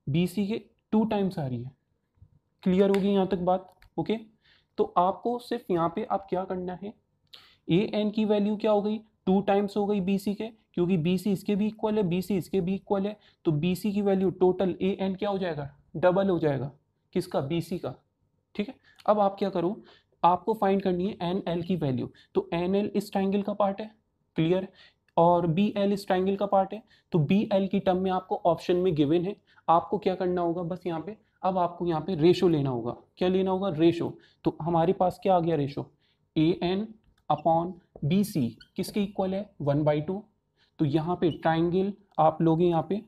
BC के 2 टाइम्स आ रही है। क्लियर होगी यहाँ तक बात, ओके। तो आपको सिर्फ यहाँ पे आप क्या करना है, AN की वैल्यू क्या हो गई, 2 टाइम्स हो गई BC के, क्योंकि BC इसके भी इक्वल है, BC इसके भी इक्वल है, तो BC की वैल्यू टोटल AN क्या हो जाएगा, डबल हो जाएगा, किसका, BC का, ठीक है। अब आप क्या करो, आपको फाइंड करनी है NL की वैल्यू। तो NL इस ट्राइंगल का पार्ट है, क्लियर, और BL इस ट्राइंगल का पार्ट है। तो BL की टर्म में आपको ऑप्शन में गिवन है, आपको क्या करना होगा बस यहाँ पे, अब आपको यहाँ पे रेशो लेना होगा। क्या लेना होगा, रेशो। तो हमारे पास क्या आ गया रेशो, AN अपॉन BC किसके इक्वल है, 1/2। तो यहाँ पे ट्राइंगल आप लोगे, यहाँ पे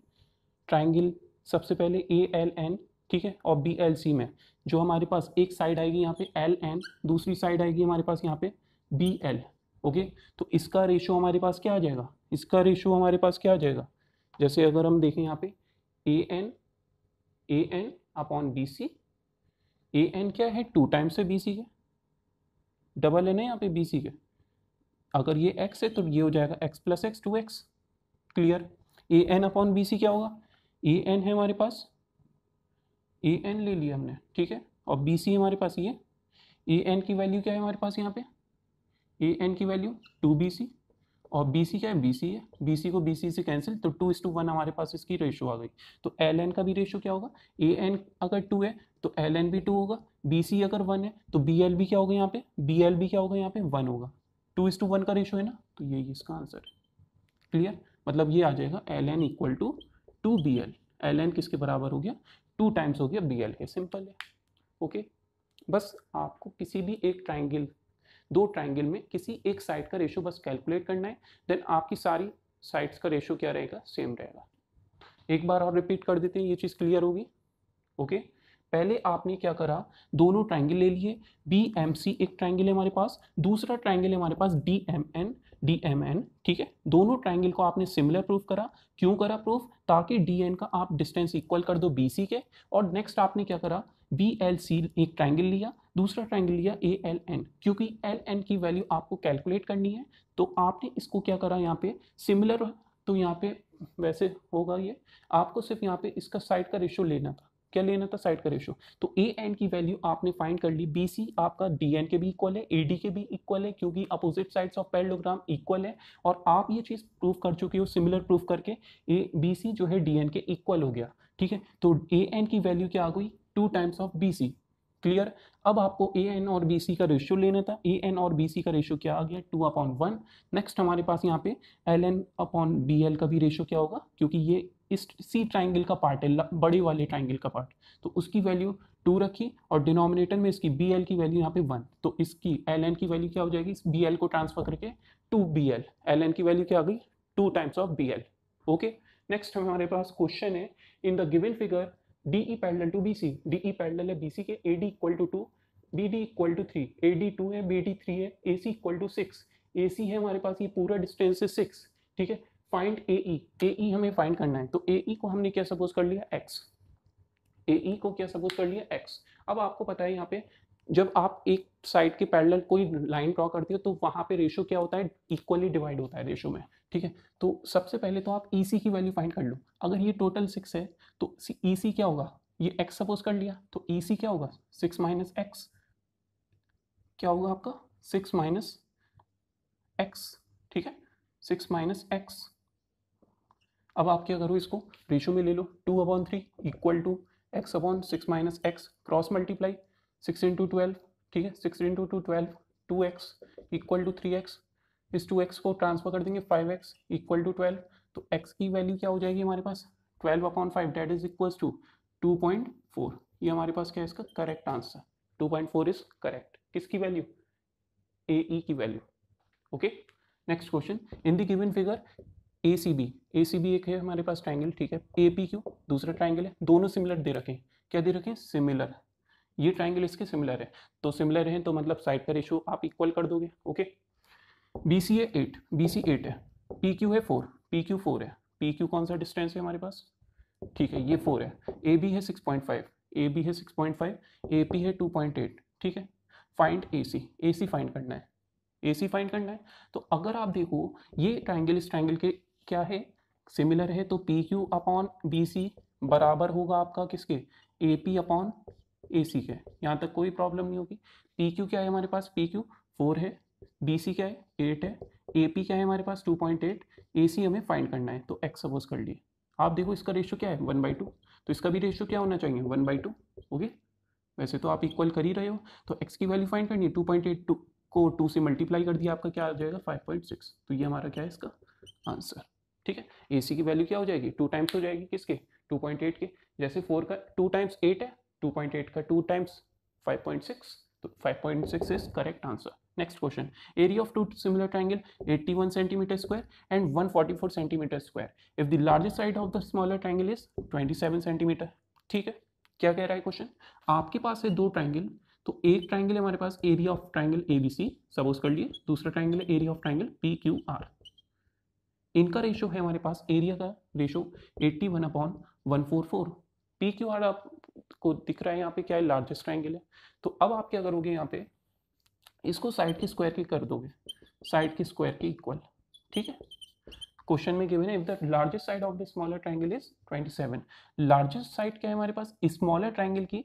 ट्राइंगल सबसे पहले ALN, ठीक है, और BLC में जो हमारे पास एक साइड आएगी यहाँ पे LN, दूसरी साइड आएगी हमारे पास यहाँ पे BL, ओके। तो इसका रेशो हमारे पास क्या आ जाएगा, इसका रेशो हमारे पास क्या आ जाएगा, जैसे अगर हम देखें यहाँ पे AN अपॉन BC, AN क्या है, 2 टाइम्स है BC के, डबल है ना यहाँ पे BC के। अगर ये x है तो ये हो जाएगा x plus x 2x, clear. AN upon BC क्या होगा, AN है हमारे पास, AN ले लिया हमने, ठीक है, और BC हमारे पास ये, AN की वैल्यू क्या है हमारे पास यहाँ पे, AN की वैल्यू 2BC, और BC क्या है, BC है, BC को BC से कैंसिल, तो 2:1 हमारे पास इसकी रेशो आ गई। तो LN का भी रेशो क्या होगा, AN अगर 2 है तो LN भी 2 होगा, BC अगर 1 है तो BL भी क्या होगा यहाँ पे, BL भी क्या होगा यहाँ पे, 1 होगा। 2:1 का रेशो है ना, तो यही इसका आंसर है, क्लियर। मतलब ये आ जाएगा LN equal to 2BL। LN किसके बराबर हो गया, 2 टाइम्स हो गया BL के, सिंपल है, ओके। बस आपको किसी भी एक ट्राइंगल, 2 ट्राइंगल में किसी एक साइड का रेशो बस कैलकुलेट करना है, देन आपकी सारी साइड्स का रेशो क्या रहेगा, सेम रहेगा। एक बार और रिपीट कर देते हैं, ये चीज़ क्लियर होगी, ओके। पहले आपने क्या करा, दोनों ट्राइंगल ले लिए, BMC एक ट्राइंगल है हमारे पास, दूसरा ट्राइंगल है हमारे पास DMN, ठीक है। दोनों ट्राइंगल को आपने सिमिलर प्रूफ करा, क्यों करा प्रूफ, ताकि DN का आप डिस्टेंस इक्वल कर दो BC के। और नेक्स्ट आपने क्या करा, BLC एक ट्राइंगल लिया, दूसरा ट्राइंगल लिया ALN, क्योंकि LN की वैल्यू आपको कैलकुलेट करनी है, तो आपने इसको क्या करा यहाँ पे सिमिलर। तो यहाँ पे वैसे होगा ये, आपको सिर्फ यहाँ पे इसका साइड का रेशो लेना था, क्या लेना था, साइड का रेशो। तो AN की वैल्यू आपने फाइंड कर ली, BC आपका DN के भी इक्वल है, AD के भी इक्वल है, क्योंकि opposite sides of parallelogram equal है। और आप ये चीज़ प्रूफ कर चुके हो सिमिलर प्रूफ करके, BC जो है DN के इक्वल हो गया, ठीक है। तो AN की वैल्यू क्या आ गई, 2 टाइम्स ऑफ BC, क्लियर। अब आपको AN और BC का रेशियो लेना था, AN और BC का रेशियो क्या आ गया, 2/1। नेक्स्ट हमारे पास यहाँ पे LN अपॉन BL का भी रेशियो क्या होगा, क्योंकि ये इस सी ट्राइंगल का पार्ट है, बड़े वाले ट्राइंगल का पार्ट, तो उसकी वैल्यू 2 रखी, और डिनोमिनेटर में इसकी BL की वैल्यू यहाँ पे 1, तो इसकी LN की वैल्यू क्या हो जाएगी, इस BL को ट्रांसफर करके 2BL, LN की वैल्यू क्या आ गई, 2 times of BL, okay. Next हमारे पास क्वेश्चन है, in the given figure DE parallel to BC, DE parallel है BC के, AD equal to 2, BD equal to 3, AD 2 है, BD 3 है, AC इक्वल टू 6, AC है हमारे पास ये पूरा डिस्टेंस है 6, ठीक है। फाइंड AE, AE हमें फाइंड करना है, तो AE को हमने क्या सपोज कर लिया, X, AE को क्या सपोज कर लिया, X। अब आपको पता है यहाँ पे जब आप एक साइड के पैरेलल कोई लाइन ड्रॉ करते हो तो वहाँ पे रेशो क्या होता है, इक्वली डिवाइड होता है रेशो में, ठीक है। तो सबसे पहले तो आप EC की वैल्यू फाइंड कर लो, अगर ये टोटल 6 है तो EC क्या होगा, ये x सपोज कर लिया, तो EC क्या होगा, 6 माइनस एक्स, क्या होगा आपका 6 माइनस एक्स, ठीक है, 6 माइनस एक्स। अब आप क्या करो, इसको रेशो में ले लो, 2/3 equal to x upon 6 minus x, cross multiply 6 into 12, ठीक है, 6 into 12 2x equal to 3x, इस 2x को ट्रांसफर कर देंगे 5x इक्वल टू 12, तो x की वैल्यू क्या हो जाएगी हमारे पास 12/5, डेट इज इक्वल्स टू 2.4। ये हमारे पास क्या है इसका करेक्ट आंसर, 2.4 इज करेक्ट, किसकी वैल्यू, AE की value, okay. Next question, in the given figure ACB एक है हमारे पास ट्राइंगल, ठीक है, APQ दूसरा ट्राइंगल है, दोनों सिमिलर दे रखे हैं, क्या दे रखे हैं, सिमिलर, ये ट्राइंगल इसके सिमिलर है, तो सिमिलर है तो मतलब साइड का रेशो आप इक्वल कर दोगे, ओके। BC है 8 है, PQ है 4 है, पी क्यू कौन सा डिस्टेंस है हमारे पास, ठीक है ये 4 है, ए बी है 6.5, ए बी है 6.5, ए पी है 2.8, ठीक है। फाइंड ए सी, ए सी फाइंड करना है, ए सी फाइंड करना है। तो अगर आप देखो ये ट्राइंगल इस ट्राइंगल के क्या है, सिमिलर है, तो P Q upon B C बराबर होगा आपका किसके, ए पी अपॉन ए सी के। यहाँ तक कोई प्रॉब्लम नहीं होगी। पी क्यू क्या है हमारे पास, पी क्यू 4 है, बी सी क्या है 8 है, ए पी क्या है हमारे पास 2.8, ए सी हमें फाइंड करना है, तो एक्स सपोज कर लिए। आप देखो इसका रेशियो क्या है 1/2, तो इसका भी रेशियो क्या होना चाहिए 1/2, ओके। वैसे तो आप इक्वल कर ही रहे हो, तो एक्स की वैल्यू फाइंड करनी है, 2.8 को 2 से मल्टीप्लाई कर दिया, आपका क्या आ जाएगा 5.6, तो ये हमारा क्या है इसका आंसर, ठीक है। ए सी की वैल्यू क्या हो जाएगी 2 टाइम्स हो जाएगी किसके 2.8 के, जैसे 4 का 2 टाइम्स 8 है, 2.8 का 2 टाइम्स 5.6, तो 5.6 is correct answer. Next question, area of two similar triangle 81 centimetre square and 144 centimetre square if the largest side of the smaller triangle is 27 centimetre, ठीक है। क्या कह रहा है क्वेश्चन, आपके पास है दो ट्राइंगल, तो एक ट्राइंगल है हमारे पास area of triangle A B C suppose कर लिए, दूसरा ट्राइंगल है area of triangle P Q R. इनका रेशो है हमारे पास, एरिया का रेशो 81/144, पी क्यू आर आपको दिख रहा है यहाँ पे क्या है लार्जेस्ट ट्राइंगल है। तो अब आप क्या करोगे यहाँ पे, इसको साइड के स्क्वायर की कर दोगे, साइड के स्क्वायर के इक्वल, ठीक है। क्वेश्चन में गिवन है if the largest side of the smaller triangle is 27, largest side क्या है हमारे पास स्मॉलर ट्राइंगल की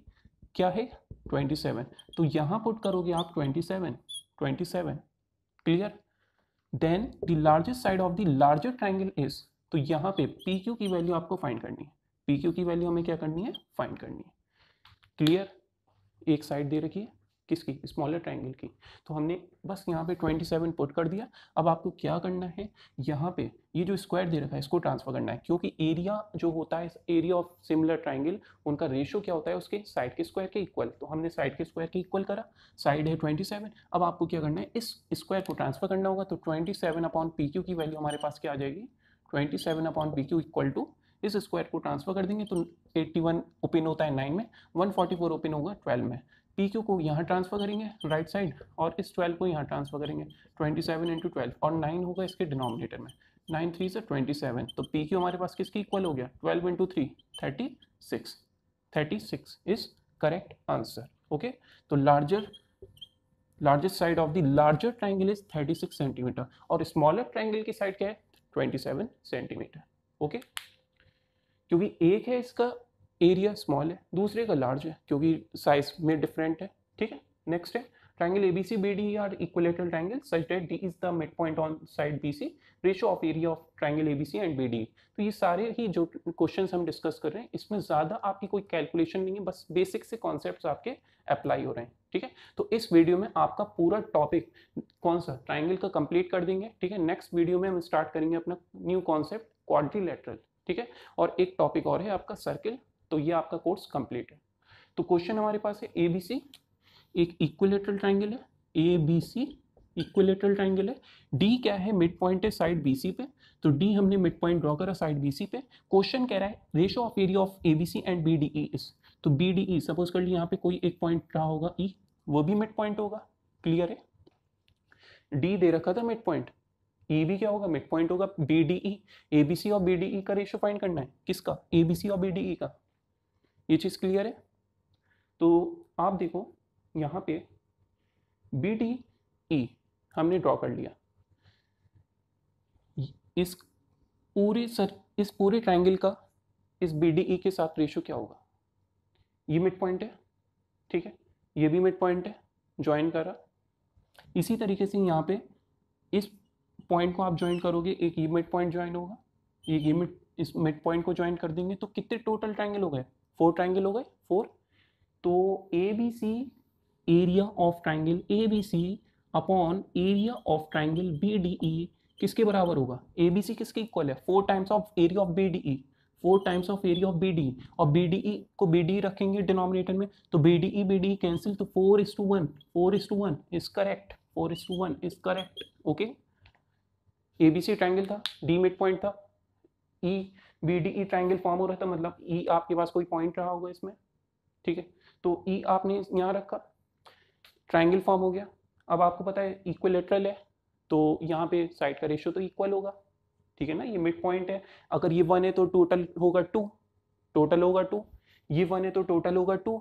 क्या है 27, तो यहां पुट करोगे आप 27 clear. Then the largest side of the larger triangle is, तो यहाँ पे पी क्यू की वैल्यू आपको फाइंड करनी है, पी क्यू की वैल्यू हमें क्या करनी है फाइंड करनी है, क्लियर। एक साइड दे रखी है किसकी स्मॉलर ट्राइंगल की, तो हमने बस यहाँ पे 27 पुट कर दिया। अब आपको क्या करना है, यहाँ पे ये जो स्क्वायर दे रखा है इसको ट्रांसफर करना है, क्योंकि एरिया जो होता है एरिया ऑफ सिमिलर ट्राइंगल उनका रेशियो क्या होता है उसके साइड के स्क्वायर के इक्वल, तो हमने साइड के स्क्वायर के इक्वल करा, साइड है 27। अब आपको क्या करना है इस स्क्वायर को ट्रांसफर करना होगा, तो 27 अपॉन पी क्यू की वैल्यू हमारे पास क्या आ जाएगी 27 upon P Q equal to, इस स्क्वायर को ट्रांसफर कर देंगे तो 81 ओपन होता है 9 में, 144 ओपन होगा 12 में, पी क्यू को यहाँ ट्रांसफर करेंगे राइट साइड और इस 12 को यहाँ ट्रांसफर करेंगे, 27 इंटू 12 और 9 होगा इसके डिनोमिनेटर में, 9 3 से 27, तो पी क्यू हमारे पास किसकी इक्वल हो गया 12 into 3 36, 36 is correct answer, okay. तो largest side of the larger triangle is 36 centimetre और स्मॉलर ट्राइंगल की साइड क्या है 27 सेंटीमीटर, ओके। क्योंकि एक है इसका एरिया स्मॉल है, दूसरे का लार्ज है क्योंकि साइज में डिफरेंट है, ठीक है। नेक्स्ट है triangle ABC BD are equilateral triangle such that D is the mid point on side BC, ratio of area of triangle ABC and BD. तो ये सारे ही जो क्वेश्चंस हम डिस्कस कर रहे हैं इसमें ज़्यादा आपकी कोई कैलकुलेशन नहीं है, बस बेसिक से कॉन्सेप्ट्स आपके अप्लाई हो रहे हैं, ठीक है। तो इस वीडियो में आपका पूरा टॉपिक कौन सा ट्राइंगल का कंप्लीट कर देंगे, ठीक है। नेक्स्ट वीडियो में हम स्टार्ट करेंगे अपना न्यू कॉन्सेप्ट क्वाड्रिलेटरल, ठीक है। और एक टॉपिक और है आपका सर्किल, तो ये आपका कोर्स कंप्लीट है। तो क्वेश्चन हमारे पास है एबीसी एक इक्विलेटरल ट्राइंगल है, एबीसी इक्विलेटरल ट्राइंगल है, डी क्या है मिड पॉइंट है साइड बीसी पे, तो डी हमने मिड पॉइंट ड्रॉ करा साइड बीसी पे। क्वेश्चन कह रहा है ratio of area of ABC and BDE is, तो बीडीई सपोज कर ली यहाँ पे कोई एक पॉइंट रहा होगा ई, वो भी मिड पॉइंट होगा, क्लियर है। डी दे रखा था मिड पॉइंट, ई भी क्या होगा मिड पॉइंट होगा, बीडीई, एबीसी और बीडीई का रेशियो फाइंड करना है, किसका एबीसी और बीडीई का, ये चीज क्लियर है। तो आप देखो यहाँ पे बी डी ई हमने ड्रॉ कर लिया, इस पूरे ट्राइंगल का इस बी डी ई के साथ रेशियो क्या होगा, ये मिड पॉइंट है, ठीक है, ये भी मिड पॉइंट है, ज्वाइन करा। इसी तरीके से यहाँ पे इस पॉइंट को आप ज्वाइन करोगे, एक ये मिड पॉइंट ज्वाइन होगा, एक ये इस मिड पॉइंट को ज्वाइन कर देंगे, तो कितने टोटल ट्राइंगल हो गए 4 ट्राइंगल हो गए 4। तो A B C area of triangle A B C upon area of triangle B D E किसके बराबर होगा, ए बी सी किसके इक्वल है 4 times of area of B D E, 4 times of area of B D, और B D E को B D रखेंगे denominator में, तो बी डी ई कैंसिल, तो 4:1 4:1 is correct, 4:1 is correct, okay. A B C triangle था, D mid point था, E B D E triangle form हो रहा था, मतलब ई आपके पास कोई पॉइंट रहा होगा इसमें, ठीक है। तो ई आपने यहाँ रखा, ट्राइंगल फॉर्म हो गया। अब आपको पता है इक्विलेटरल है, तो यहाँ पे साइड का रेशियो तो इक्वल होगा, ठीक है ना, ये मिड पॉइंट है। अगर ये 1 है तो टोटल होगा 2, टोटल होगा 2, ये 1 है तो टोटल होगा 2,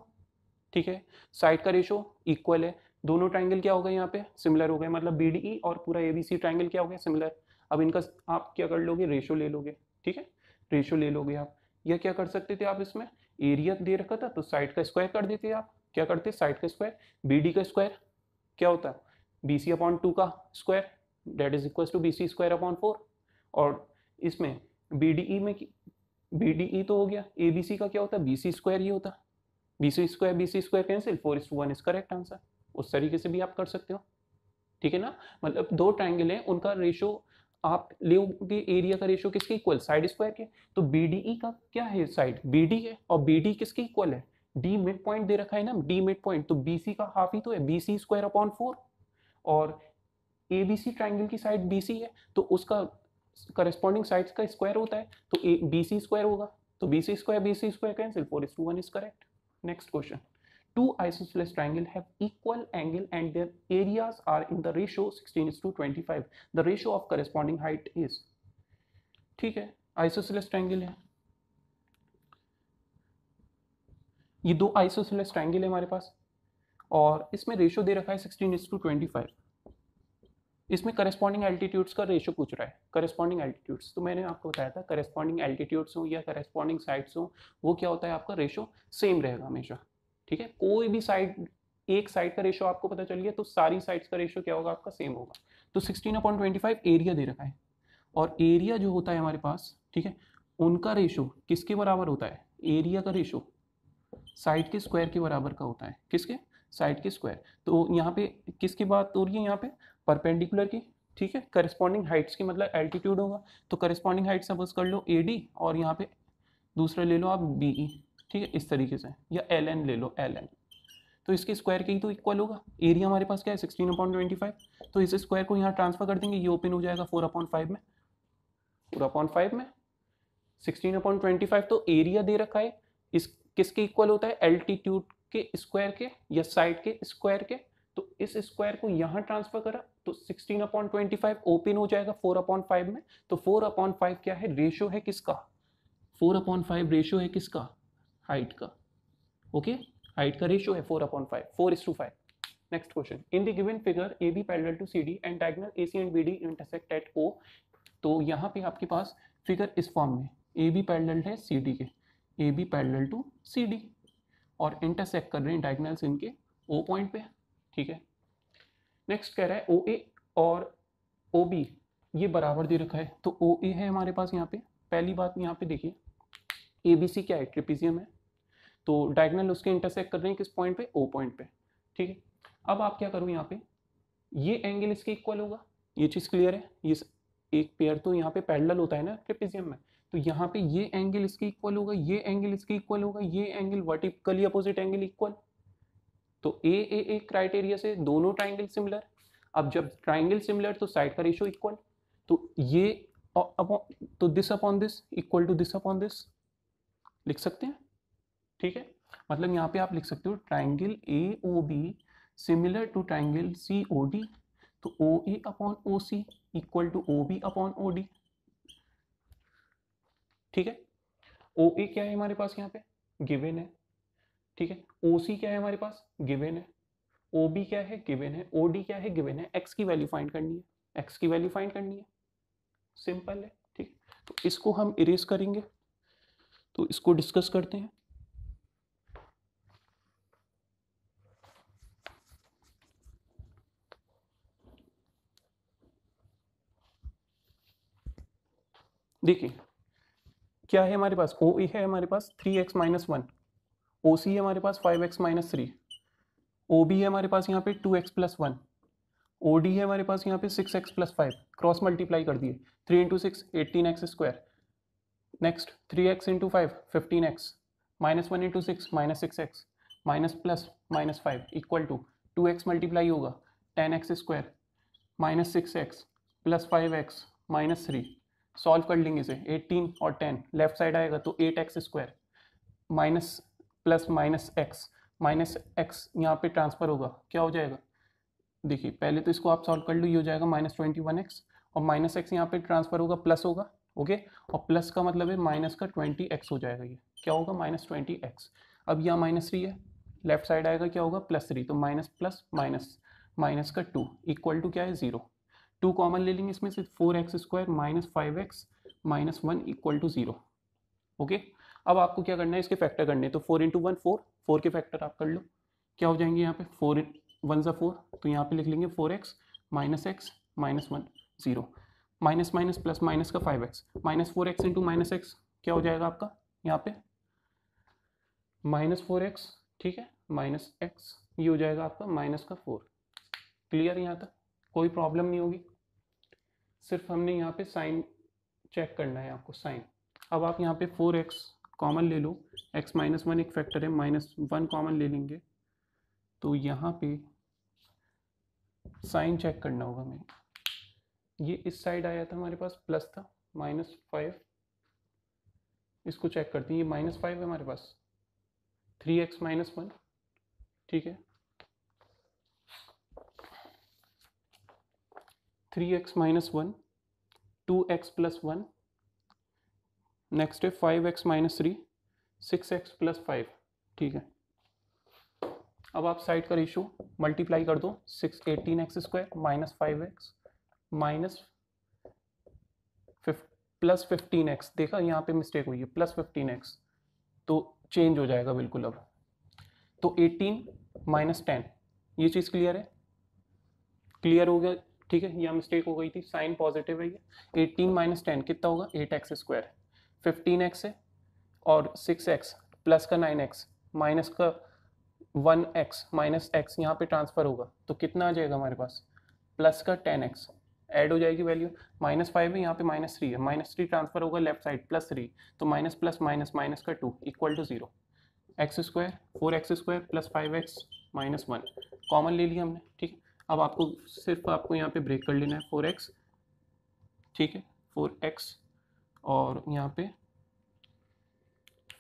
ठीक है। साइड का रेशो इक्वल है, दोनों ट्राइंगल क्या हो गए यहाँ पे सिमिलर हो गए, मतलब BDE और पूरा ABC ट्राइंगल क्या हो गया सिमिलर। अब इनका आप क्या कर लोगे, रेशो ले लोगे, ठीक है, रेशो ले लोगे आप। या क्या कर सकते थे आप, इसमें एरिया दे रखा था तो साइड का स्क्वायर कर देते आप। क्या करते, साइड का स्क्वायर, BD का स्क्वायर क्या होता है, BC/2 का square, that is equal to BC²/4। और इसमें BDE में BDE तो हो गया, ABC का क्या होता है, BC² ही होता है, BC² cancel, 4:1 is correct answer. उस तरीके से भी आप कर सकते हो, ठीक है ना। मतलब दो ट्राइंगल है, उनका रेशो आप लोगे एरिया का रेशो किसके इक्वल, साइड स्क्वायर के। तो BDE का क्या है, साइड BD है, और BD किसके इक्वल है, D मिड पॉइंट दे रखा है ना, D मिड पॉइंट, तो BC का हाफ ही तो है, BC²/4। और ABC ट्राइंगल की साइड BC है तो उसका करस्पॉन्डिंग साइड्स का स्क्वायर होता है, तो BC² होगा, तो BC² cancel, 4:1 is correct. Next question, two isosceles triangle have equal angle and their areas are in the ratio 16:25, the ratio of corresponding height is, ठीक है, isosceles triangle है, ये दो isosceles triangle है हमारे पास, और इसमें रेशो दे रखा है 16:25। इसमें करस्पॉन्डिंग एल्टीट्यूड्स का रेशो पूछ रहा है, करस्पॉन्डिंग एल्टीट्यूड्स, तो मैंने आपको बताया था करस्पॉन्डिंग एल्टीट्यूड्स हो या करस्पॉन्डिंग साइड्स हो, वो क्या होता है, आपका रेशो सेम रहेगा हमेशा, ठीक है। कोई भी साइड, एक साइड का रेशो आपको पता चल गया तो सारी साइड्स का रेशो क्या होगा, आपका सेम होगा। तो 16/25 एरिया दे रखा है, और एरिया जो होता है हमारे पास, ठीक है, उनका रेशो किसके बराबर होता है, एरिया का रेशो साइड के स्क्वायर के बराबर का होता है, किसके, साइड के स्क्वायर। तो यहाँ पे किसकी बात हो रही है, यहाँ पे परपेंडिकुलर की, ठीक है, करस्पॉन्डिंग हाइट्स की मतलब एल्टीट्यूड होगा, तो करस्पॉन्डिंग हाइट सपोज कर लो AD, और यहाँ पे दूसरा ले लो आप BE, ठीक है, इस तरीके से, या LN ले लो, LN, तो इसके स्क्वायर के ही तो इक्वल होगा। एरिया हमारे पास क्या है 16/25, तो इस स्क्वायर को यहाँ ट्रांसफर कर देंगे, ये ओपन हो जाएगा 4/5 में, 4/5 में 16/25, तो एरिया दे रखा है, इस किसके इक्वल होता है, एल्टीट्यूड के स्क्वायर के या साइड के स्क्वायर के। तो इस स्क्वायर को यहाँ ट्रांसफर करा तो 16/25 ओपन हो जाएगा 4/5 में, तो 4/5 क्या है, रेशो है किसका, 4/5 रेशो है किसका, हाइट का, ओके, हाइट का रेशो है 4/5, 4:5। Next question, in the given figure AB parallel to CD and diagonal AC and BD intersect at O। तो यहाँ पे आपके पास फिगर इस फॉर्म में, AB पैरेलल है CD के, AB पैरेलल टू CD, और इंटरसेक्ट कर रहे हैं डायगोनल्स इनके O पॉइंट पे, ठीक है। नेक्स्ट कह रहा है OA और OB ये बराबर दे रखा है, तो OA है हमारे पास यहाँ पे, पहली बात यहाँ पे देखिए ABC क्या है, ट्रेपेजियम है, तो डायगोनल उसके इंटरसेक्ट कर रहे हैं किस पॉइंट पे, O पॉइंट पे, ठीक है। अब आप क्या करो यहाँ पे, ये एंगल इसके इक्वल होगा, ये चीज़ क्लियर है, ये एक पेयर तो यहाँ पे पैरेलल होता है ना ट्रेपेजियम में, तो यहाँ पे ये एंगल इसके इक्वल होगा, ये एंगल इसके इक्वल होगा, ये angle vertically opposite angle equal, तो ए क्राइटेरिया से दोनों ट्राइंगल सिमिलर। अब जब ट्राइंगल सिमिलर तो साइड का रेशियो इक्वल, तो ये तो this upon this equal to this upon this लिख सकते हैं, ठीक है। मतलब यहाँ पे आप लिख सकते हो triangle AOB similar to triangle COD, तो OA upon OC equal to OB upon OD, ठीक है। OA क्या है हमारे पास यहाँ पे, गिवन है, ठीक है। OC क्या है हमारे पास, गिवन है। OB क्या है, गिवन है। OD क्या है, गिवन है। X की वैल्यू फाइंड करनी है, X की वैल्यू फाइंड करनी है, सिंपल है, ठीक। तो इसको हम इरेज करेंगे, तो इसको डिस्कस करते हैं। देखिए क्या है हमारे पास, OA है हमारे पास 3x - 1, OC है हमारे पास 5x - 3, OB है हमारे पास यहाँ पे 2x + 1, OD है हमारे पास यहाँ पे 6x + 5, क्रॉस मल्टीप्लाई कर दिए, 3 × 6 18x², next 3x × 5 15x, -1 × 6 -6x, minus plus -5 equal to 2x multiply होगा 10x² -6x + 5x -3, सॉल्व कर लेंगे इसे, 18 और 10 लेफ्ट साइड आएगा तो 8x² माइनस प्लस -x यहाँ पे ट्रांसफर होगा, क्या हो जाएगा, देखिए पहले तो इसको आप सॉल्व कर लो, ये हो जाएगा -21x, और माइनस एक्स यहाँ पे ट्रांसफर होगा प्लस होगा, ओके, और प्लस का मतलब है माइनस का 20x हो जाएगा, ये क्या होगा माइनस 20x। अब यहाँ -3 है, लेफ्ट साइड आएगा क्या होगा +3, तो माइनस प्लस माइनस माइनस का 2 इक्वल टू क्या है 0। 2 कॉमन ले लेंगे इसमें से, 4x² minus 5x minus 1 equal to 0, okay. अब आपको क्या करना है, इसके फैक्टर करने हैं, तो 4 इंटू 1 4, 4 के फैक्टर आप कर लो, क्या हो जाएंगे यहाँ पे 4 1 ज़ा 4, तो यहाँ पे लिख लेंगे 4x minus x minus 1 0, minus minus plus minus का 5x minus 4x into minus x क्या हो जाएगा आपका यहाँ पे -4x, ठीक है, माइनस एक्स, ये हो जाएगा आपका माइनस का 4। क्लियर, यहाँ तक कोई प्रॉब्लम नहीं होगी, सिर्फ हमने यहाँ पे साइन चेक करना है आपको, साइन। अब आप यहाँ पे 4x कॉमन ले लो, x माइनस 1 एक फैक्टर है, -1 कॉमन ले लेंगे, तो यहाँ पे साइन चेक करना होगा हमें। ये इस साइड आया था हमारे पास प्लस था, -5, इसको चेक करते हैं, ये -5 है हमारे पास, 3x माइनस 1, ठीक है, 3x minus 1, 2x plus 1, next है 5x माइनस 3, 6x प्लस 5, ठीक है। अब आप साइड का रेशो मल्टीप्लाई कर दो, 18x² minus 5x minus plus 15x, देखा यहाँ पे मिस्टेक हुई है, प्लस 15x, तो चेंज हो जाएगा बिल्कुल अब, तो 18 माइनस 10, ये चीज़ क्लियर है, क्लियर हो गया, ठीक है, यहाँ मिस्टेक हो गई थी, साइन पॉजिटिव है ये, 18 माइनस 10 कितना होगा 8x², 15x है और 6x प्लस का 9x माइनस का 1x माइनस x यहाँ पे ट्रांसफर होगा, तो कितना आ जाएगा हमारे पास प्लस का 10x, ऐड हो जाएगी वैल्यू, -5 है यहाँ पे -3 है, -3 ट्रांसफर होगा लेफ्ट साइड +3, तो माइनस प्लस माइनस माइनस का 2 equal to 0, x² 4x² plus 5x minus 1 common ले लिया हमने, ठीक है। अब आपको सिर्फ आपको यहाँ पे ब्रेक कर लेना है 4x, ठीक है, 4x, और यहाँ पे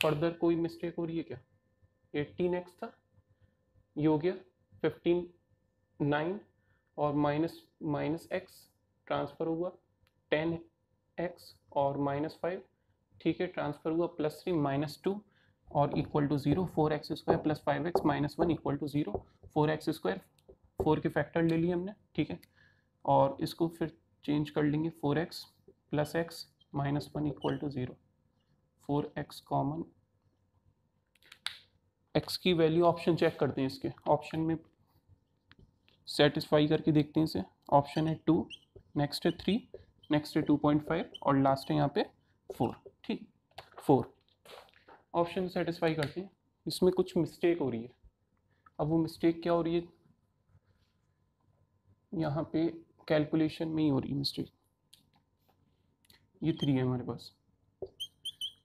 फर्दर कोई मिस्टेक हो रही है क्या, 18x था, ये हो गया 15 9, और माइनस माइनस एक्स ट्रांसफ़र हुआ 10x और -5, ठीक है, ट्रांसफ़र हुआ +3 -2 और equal to 0, 4x² plus 5x minus 1 equal to 0, 4x², 4 के फैक्टर ले लिए हमने, ठीक है, और इसको फिर चेंज कर लेंगे 4x plus x minus 1 equal to 0, 4x common, x की वैल्यू ऑप्शन चेक करते हैं, इसके ऑप्शन में सेटिस्फाई करके देखते हैं इसे, ऑप्शन है 2, नेक्स्ट है 3, नेक्स्ट है 2.5 और लास्ट है यहाँ पे 4, ठीक, 4 ऑप्शन सेटिस्फाई करते हैं, इसमें कुछ मिस्टेक हो रही है, अब वो मिस्टेक क्या हो रही है, यहाँ पे कैलकुलेशन में ही हो रही है मिस्टेक, ये 3 है हमारे पास,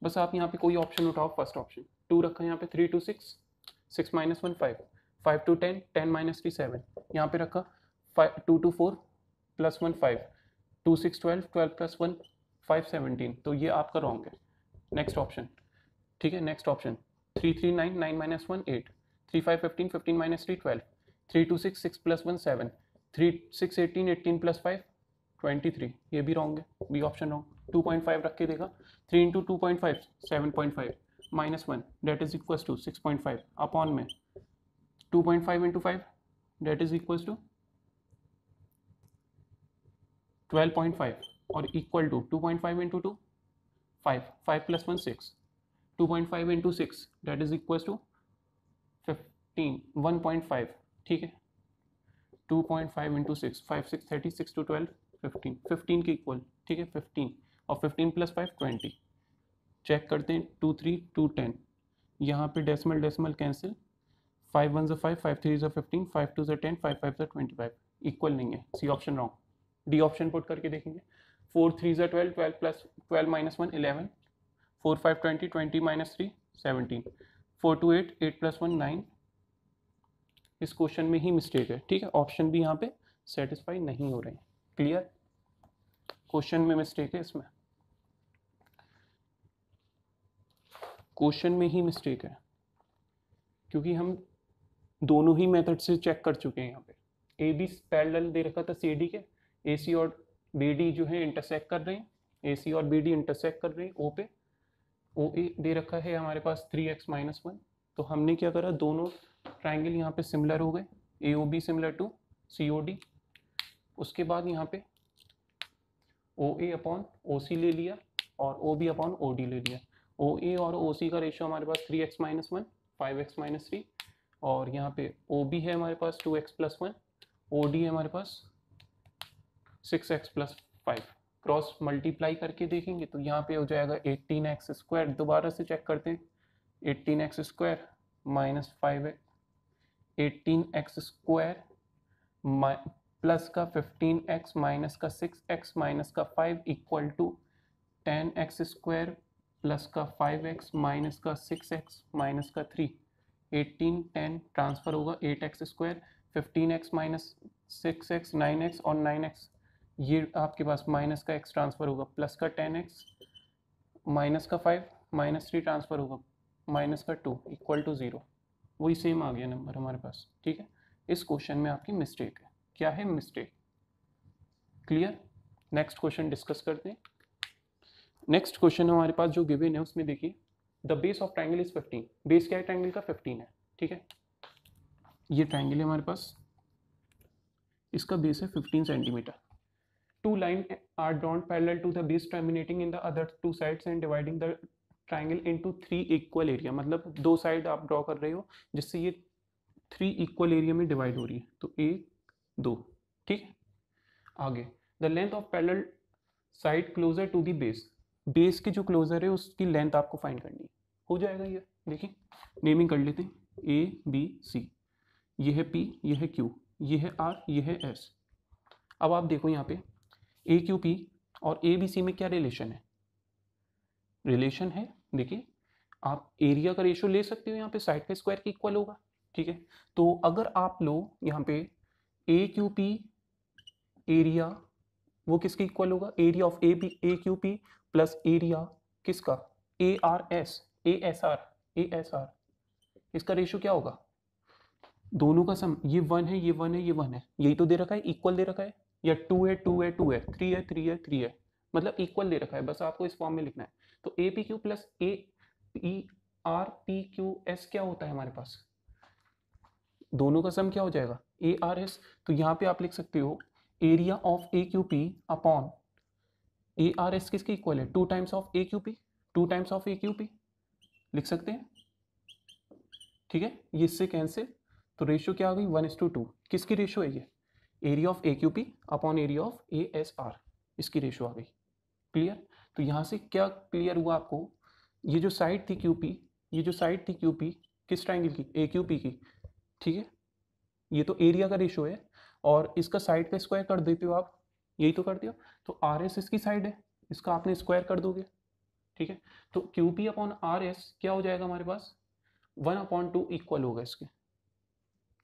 बस आप यहाँ पे कोई ऑप्शन उठाओ, फर्स्ट ऑप्शन 2 रखा है यहाँ पे, 3 to 6, 6 minus 1 5, 5 to 10, 10 minus 3 7, यहाँ पे रखा 2 to 4 प्लस 1 5, 2 6 12, 12 प्लस 1 5 17, तो ये आपका रॉन्ग है, नेक्स्ट ऑप्शन, ठीक है, next option 3 3 9, 9 minus 1 8, 3 5 15, 15 minus 3 12, 3 2 6, 6 plus 1 7, 3 6 18, 18 plus 5 23, ये भी रॉन्ग है, बी ऑप्शन रॉन्ग, 2.5 रख के देखा, 3 into 2.5 7.5 -1 that is equal to 6.5 upon में 2.5 into 5 that is equal to 12.5 और equal to 2.5 into 2 5, 5 plus 1 6, 2.5 into 6 that is equal to 15 1.5, ठीक है, 2.5 इंटू 6 5 6 30, 6 to 12 15, 15 के इक्वल, ठीक है, 15 और 15 प्लस 5 20, चेक करते हैं 2 3 2 10, यहाँ पे डेसिमल डेसिमल कैंसिल, 5 1 5, 5 3 15, 5 2 10, 5 5 25, इक्वल नहीं है, C option wrong, D option put करके देखेंगे, 4 3 12, 12 प्लस 12 माइनस 1 11, 4 5 20, 20 माइनस 3 17, 4 2 8, 8 प्लस 1 9, इस क्वेश्चन में ही मिस्टेक है, ठीक है, ऑप्शन भी यहाँ पे सेटिस्फाई नहीं हो रहे हैं, क्लियर, क्वेश्चन में मिस्टेक है, इसमें क्वेश्चन में ही मिस्टेक है, क्योंकि हम दोनों ही मेथड से चेक कर चुके हैं, यहाँ पे ए बी पैरेलल दे रखा था सी डी के, ए सी और बी डी जो है इंटरसेक्ट कर रहे हैं, ए सी और बी डी इंटरसेक्ट कर रहे हैं ओ पे, ओ ए दे रखा है हमारे पास 3x-1। तो हमने क्या करा, दोनों ट्राइंगल यहाँ पे सिमिलर हो गए, A O B similar to C O D. उसके बाद यहाँ पे ओ ए अपॉन ओ सी ले लिया और O B upon O D ले लिया। ओ ए और ओ सी का रेशियो हमारे पास 3x-1 5x-3, और यहाँ पे ओ बी है हमारे पास 2x+1, ओ डी है हमारे पास 6x+5। क्रॉस मल्टीप्लाई करके देखेंगे तो यहाँ पे हो जाएगा 18x²। दोबारा से चेक करते हैं, 18x² minus 5x, 18x² plus का 15x माइनस का 6x माइनस का 5 इक्वल टू 10x² प्लस का 5x माइनस का 6x माइनस का 3। 18 10 ट्रांसफर होगा 8x², 15x minus 6x 9x और 9x ये आपके पास माइनस का x ट्रांसफर होगा, प्लस का 10x माइनस का 5 माइनस 3 ट्रांसफर होगा, माइनस का 2 इक्वल टू 0। वही सेम आ गया नंबर हमारे पास। ठीक है, इस क्वेश्चन में आपकी मिस्टेक है। क्या है mistake? Clear? Next question discuss करते हैं। नेक्स्ट क्वेश्चन हमारे पास जो गिवन है उसमें देखिए, the base of triangle is 15। Base क्या है ट्राइंगल का? 15 है। ठीक है, ये ट्राइंगल है हमारे पास, इसका बेस है 15 centimetre. Two line are drawn parallel to the base terminating in the other two sides and dividing the triangle into 3 equal area. मतलब दो साइड आप ड्रॉ कर रहे हो जिससे ये 3 इक्वल एरिया में डिवाइड हो रही है, तो 1 2। ठीक है, आगे the length of parallel side closer to the base. Base के जो क्लोजर है उसकी लेंथ आपको फाइंड करनी है। हो जाएगा ये, देखिए नेमिंग कर लेते हैं, ए बी सी, ये है पी, ये है क्यू, ये है आर, ये है एस। अब आप देखो यहाँ पे ए क्यू पी और ए बी सी में क्या रिलेशन है? रिलेशन है, देखिए आप एरिया का रेशियो ले सकते हो, यहाँ पे साइड का स्क्वायर के इक्वल होगा। ठीक है, तो अगर आप लो यहाँ पे ए क्यू पी एरिया, वो किसके इक्वल होगा? Area of A Q P plus area किसका? A R S, A S R, इसका रेशियो क्या होगा? दोनों का सम, ये 1 है, ये 1 है, ये 1 है, यही तो दे रखा है, इक्वल दे रखा है, या 2 है 2 है 2 है, 3 है 3 है 3 है, मतलब इक्वल दे रखा है, बस आपको इस फॉर्म में लिखना है। तो A P Q plus A P R P Q S क्या होता है हमारे पास? दोनों का सम क्या हो जाएगा? ए आर एस। तो यहाँ पे आप लिख सकते हो area of A Q P upon A R S किसके इक्वल है? 2 times of A Q P, 2 times of A Q P लिख सकते हैं। ठीक है, ये इससे कैंसिल, तो रेशियो क्या आ गई? 1:2। किसकी रेशियो है ये? Area of A Q P upon area of A S are, इसकी रेशियो आ गई। क्लियर? तो यहाँ से क्या क्लियर हुआ आपको? ये जो साइड थी क्यू पी, ये जो साइड थी क्यू पी किस ट्राइंगल की? ए क्यू पी की। ठीक है, ये तो एरिया का रेशियो है और इसका साइड का स्क्वायर कर देते हो आप, यही तो करते हो। तो आर एस इसकी साइड है, इसका आपने स्क्वायर कर दोगे। ठीक है, तो Q P upon R S क्या हो जाएगा हमारे पास? 1/2 इक्वल होगा इसके।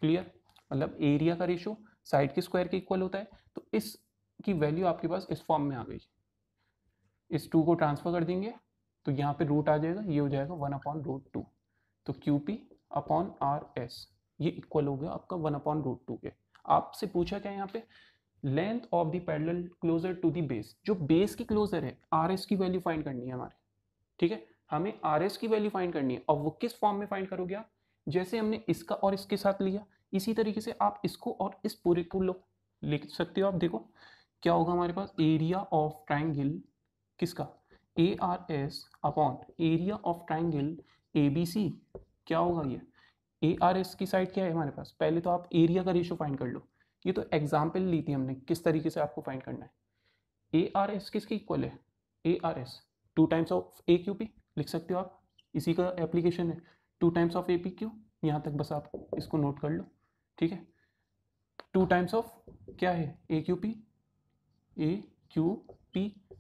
क्लियर? मतलब एरिया का रेशियो साइड के स्क्वायर के इक्वल होता है, तो इसकी वैल्यू आपके पास इस फॉर्म में आ गई। इस 2 को ट्रांसफर कर देंगे तो यहाँ पे रूट आ जाएगा, ये हो जाएगा 1/√2। तो Q P upon R S ये इक्वल हो गया आपका 1/√2 के। आपसे पूछा क्या यहाँ पे? Length of the parallel closer to the base. जो बेस की क्लोजर है, आर एस की वैल्यू फाइंड करनी है हमारे। ठीक है, हमें आर एस की वैल्यू फाइंड करनी है, और वो किस फॉर्म में फाइंड करोगे आप? जैसे हमने इसका और इसके साथ लिया, इसी तरीके से आप इसको और इस पूरे को लो, लिख सकते हो आप। देखो क्या होगा हमारे पास? एरिया ऑफ ट्राइंगल किसका? A R S upon area of triangle A B C. क्या होगा ये? ए आर एस की साइड क्या है हमारे पास? पहले तो आप एरिया का रेशियो फाइंड कर लो, ये तो एग्जाम्पल ली थी हमने किस तरीके से आपको फाइंड करना है। ए आर एस किसके इक्वल है? ए R S 2 times of A Q P लिख सकते हो आप, इसी का एप्लीकेशन है 2 times of A P Q. यहाँ तक बस आप इसको नोट कर लो। ठीक है, 2 टाइम्स ऑफ क्या है? A Q P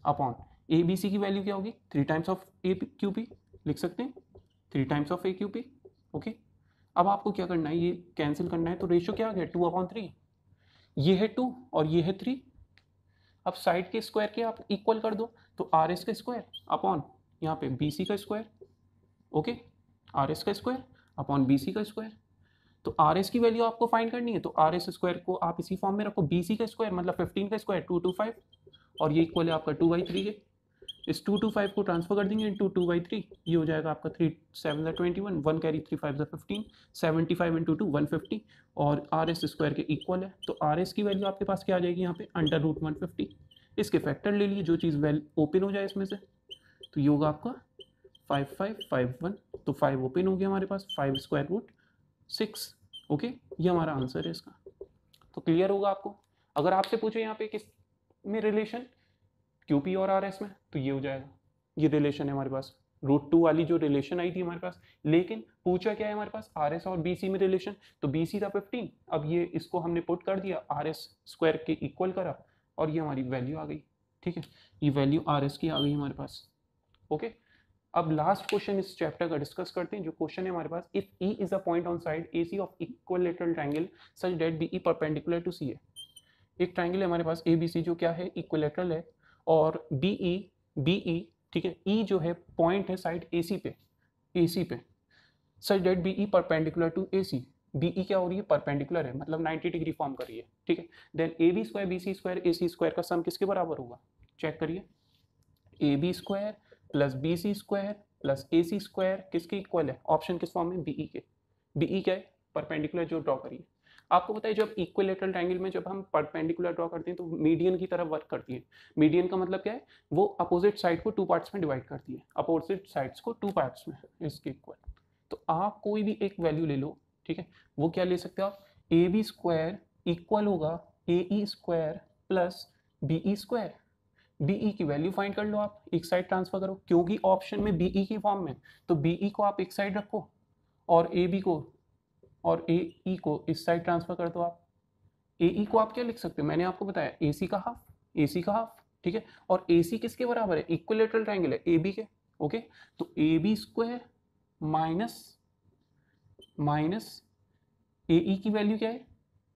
upon A B C की वैल्यू क्या होगी? 3 times of A Q P लिख सकते हैं, 3 times of A Q P. Okay, अब आपको क्या करना है? ये कैंसिल करना है, तो रेशियो क्या आ गया? 2/3। ये है 2 और ये है 3। अब साइड के स्क्वायर के आप इक्वल कर दो, तो आर एस का स्क्वायर अपॉन यहाँ पे बी सी का स्क्वायर। ओके, आर एस का स्क्वायर अपॉन बी सी का स्क्वायर। तो आर एस की वैल्यू आपको फाइंड करनी है, तो आर एस स्क्वायर को आप इसी फॉर्म में रखो, बी सी का स्क्वायर मतलब 15 का स्क्वायर 225 और ये इक्वल है आपका 2/3 के। इस 2 to 5 को ट्रांसफर कर देंगे इंटू 2/3, ये हो जाएगा आपका 3 7 21, 1 कैरी 3 5 15, 75 इंटू 2 150 और आर एस स्क्वायर के इक्वल है। तो आर एस की वैल्यू आपके पास क्या आ जाएगी यहाँ पे √150। इसके फैक्टर ले लिए, जो चीज़ वेल ओपन हो जाए इसमें से, तो ये होगा आपका 5551। तो 5 ओपन हो गया हमारे पास, 5√6। ओके, ये हमारा आंसर है इसका। तो क्लियर होगा आपको। अगर आपसे पूछे यहाँ पे किस में रिलेशन, क्यूपी और आर एस में, तो ये हो जाएगा, ये रिलेशन है हमारे पास, √2 वाली जो रिलेशन आई थी हमारे पास। लेकिन पूछा क्या है हमारे पास, आर एस और बी सी में रिलेशन। तो बी सी था 15, अब ये इसको हमने पुट कर दिया, आर एस स्क्वायर के इक्वल करा और ये हमारी वैल्यू आ गई। ठीक है, ये वैल्यू आर एस की आ गई हमारे पास। ओके, अब लास्ट क्वेश्चन इस चैप्टर का डिस्कस करते हैं। जो क्वेश्चन है हमारे पास, if E is a point on side A C of equilateral triangle such that B E perpendicular to C A. एक ट्रायंगल है हमारे पास ए बी सी जो क्या है, इक्विलेटरल है, और बी ई, ठीक है, ई जो है पॉइंट है साइड ए सी पे, such that B E perpendicular to A C. B E क्या हो रही है, परपेंडिकुलर है, मतलब 90 डिग्री फॉर्म कर रही है। ठीक है, then A B square B C square A C square का सम किसके बराबर होगा, चेक करिए। A B square plus B C square plus A C square किसके इक्वल है, ऑप्शन किस फॉर्म में, बीई के। बीई क्या है, परपेंडिकुलर जो ड्रॉ करिए। आपको पता है जब इक्विलेटरल ट्रायंगल में जब हम परपेंडिकुलर ड्रॉ करते हैं तो मीडियन की तरफ वर्क करती है। मीडियन का मतलब क्या है, वो अपोजिट साइड को 2 पार्ट्स में डिवाइड करती है, अपोजिट साइड्स को 2 पार्ट्स में इसके इक्वल। तो आप कोई भी एक वैल्यू ले लो, ठीक है, वो क्या ले सकते हो आप, ए बी स्क्वायर इक्वल होगा A E square plus B E square. BE की वैल्यू फाइंड कर लो आप, एक साइड ट्रांसफर करो, क्योंकि ऑप्शन में बीई की फॉर्म में, तो बीई को आप एक साइड रखो और ए बी को और ए ई को इस साइड ट्रांसफर कर दो आप। ए ई को आप क्या लिख सकते हो, मैंने आपको बताया ए सी का हाफ, ए सी का हाफ, ठीक है, और ए सी किसके बराबर है, इक्विलेटरल ट्रायंगल है ए बी के। ओके, तो ए बी स्क्वायर माइनस ए ई की वैल्यू क्या है,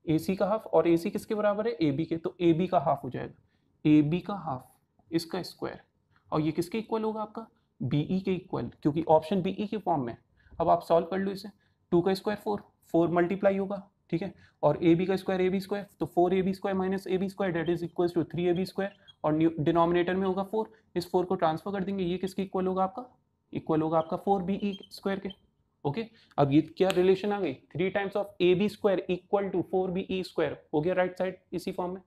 ए सी का हाफ, और ए सी किसके बराबर है, ए बी के, तो ए बी का हाफ हो जाएगा, ए बी का हाफ इसका स्क्वायर, और ये किसके इक्वल होगा आपका, बीई के इक्वल, क्योंकि ऑप्शन बीई के फॉर्म में। अब आप सॉल्व कर लो इसे, 2 का स्क्वायर 4 मल्टीप्लाई होगा, ठीक है, और ए बी का स्क्वायर ए बी स्क्वायर, तो 4ab square minus A B square that is equal to 3ab square, और डिनोमिनेटर में होगा 4, इस 4 को ट्रांसफर कर देंगे, ये किसके इक्वल होगा आपका, इक्वल होगा आपका 4be स्क्वायर के। ओके, अब ये क्या रिलेशन आ गई, 3 times of A B square equal to 4be square हो गया राइट साइड इसी फॉर्म में।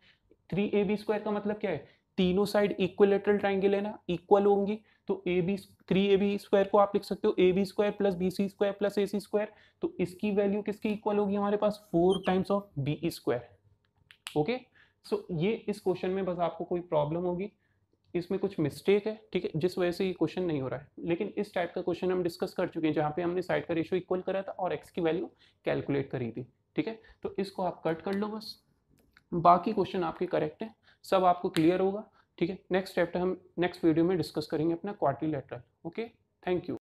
3ab स्क्वायर का मतलब क्या है, तीनों साइड इक्विलेटरल ट्रायंगल है ना, इक्वल होंगी, तो ए बी 3ab स्क्वायर को आप लिख सकते हो A B square plus B C square plus A C square, तो इसकी वैल्यू किसकी इक्वल होगी हमारे पास, 4 times of B square. Okay, so ये इस क्वेश्चन में बस आपको कोई प्रॉब्लम होगी, इसमें कुछ मिस्टेक है, ठीक है, जिस वजह से ये क्वेश्चन नहीं हो रहा है। लेकिन इस टाइप का क्वेश्चन हम डिस्कस कर चुके हैं, जहाँ पे हमने साइड का रेशियो इक्वल करा था और एक्स की वैल्यू कैलकुलेट करी थी। ठीक है, तो इसको आप कट कर लो बस, बाकी क्वेश्चन आपके करेक्ट है, सब आपको क्लियर होगा। ठीक है, नेक्स्ट चैप्टर हम नेक्स्ट वीडियो में डिस्कस करेंगे अपना क्वाड्रिलेटरल। Okay, thank you.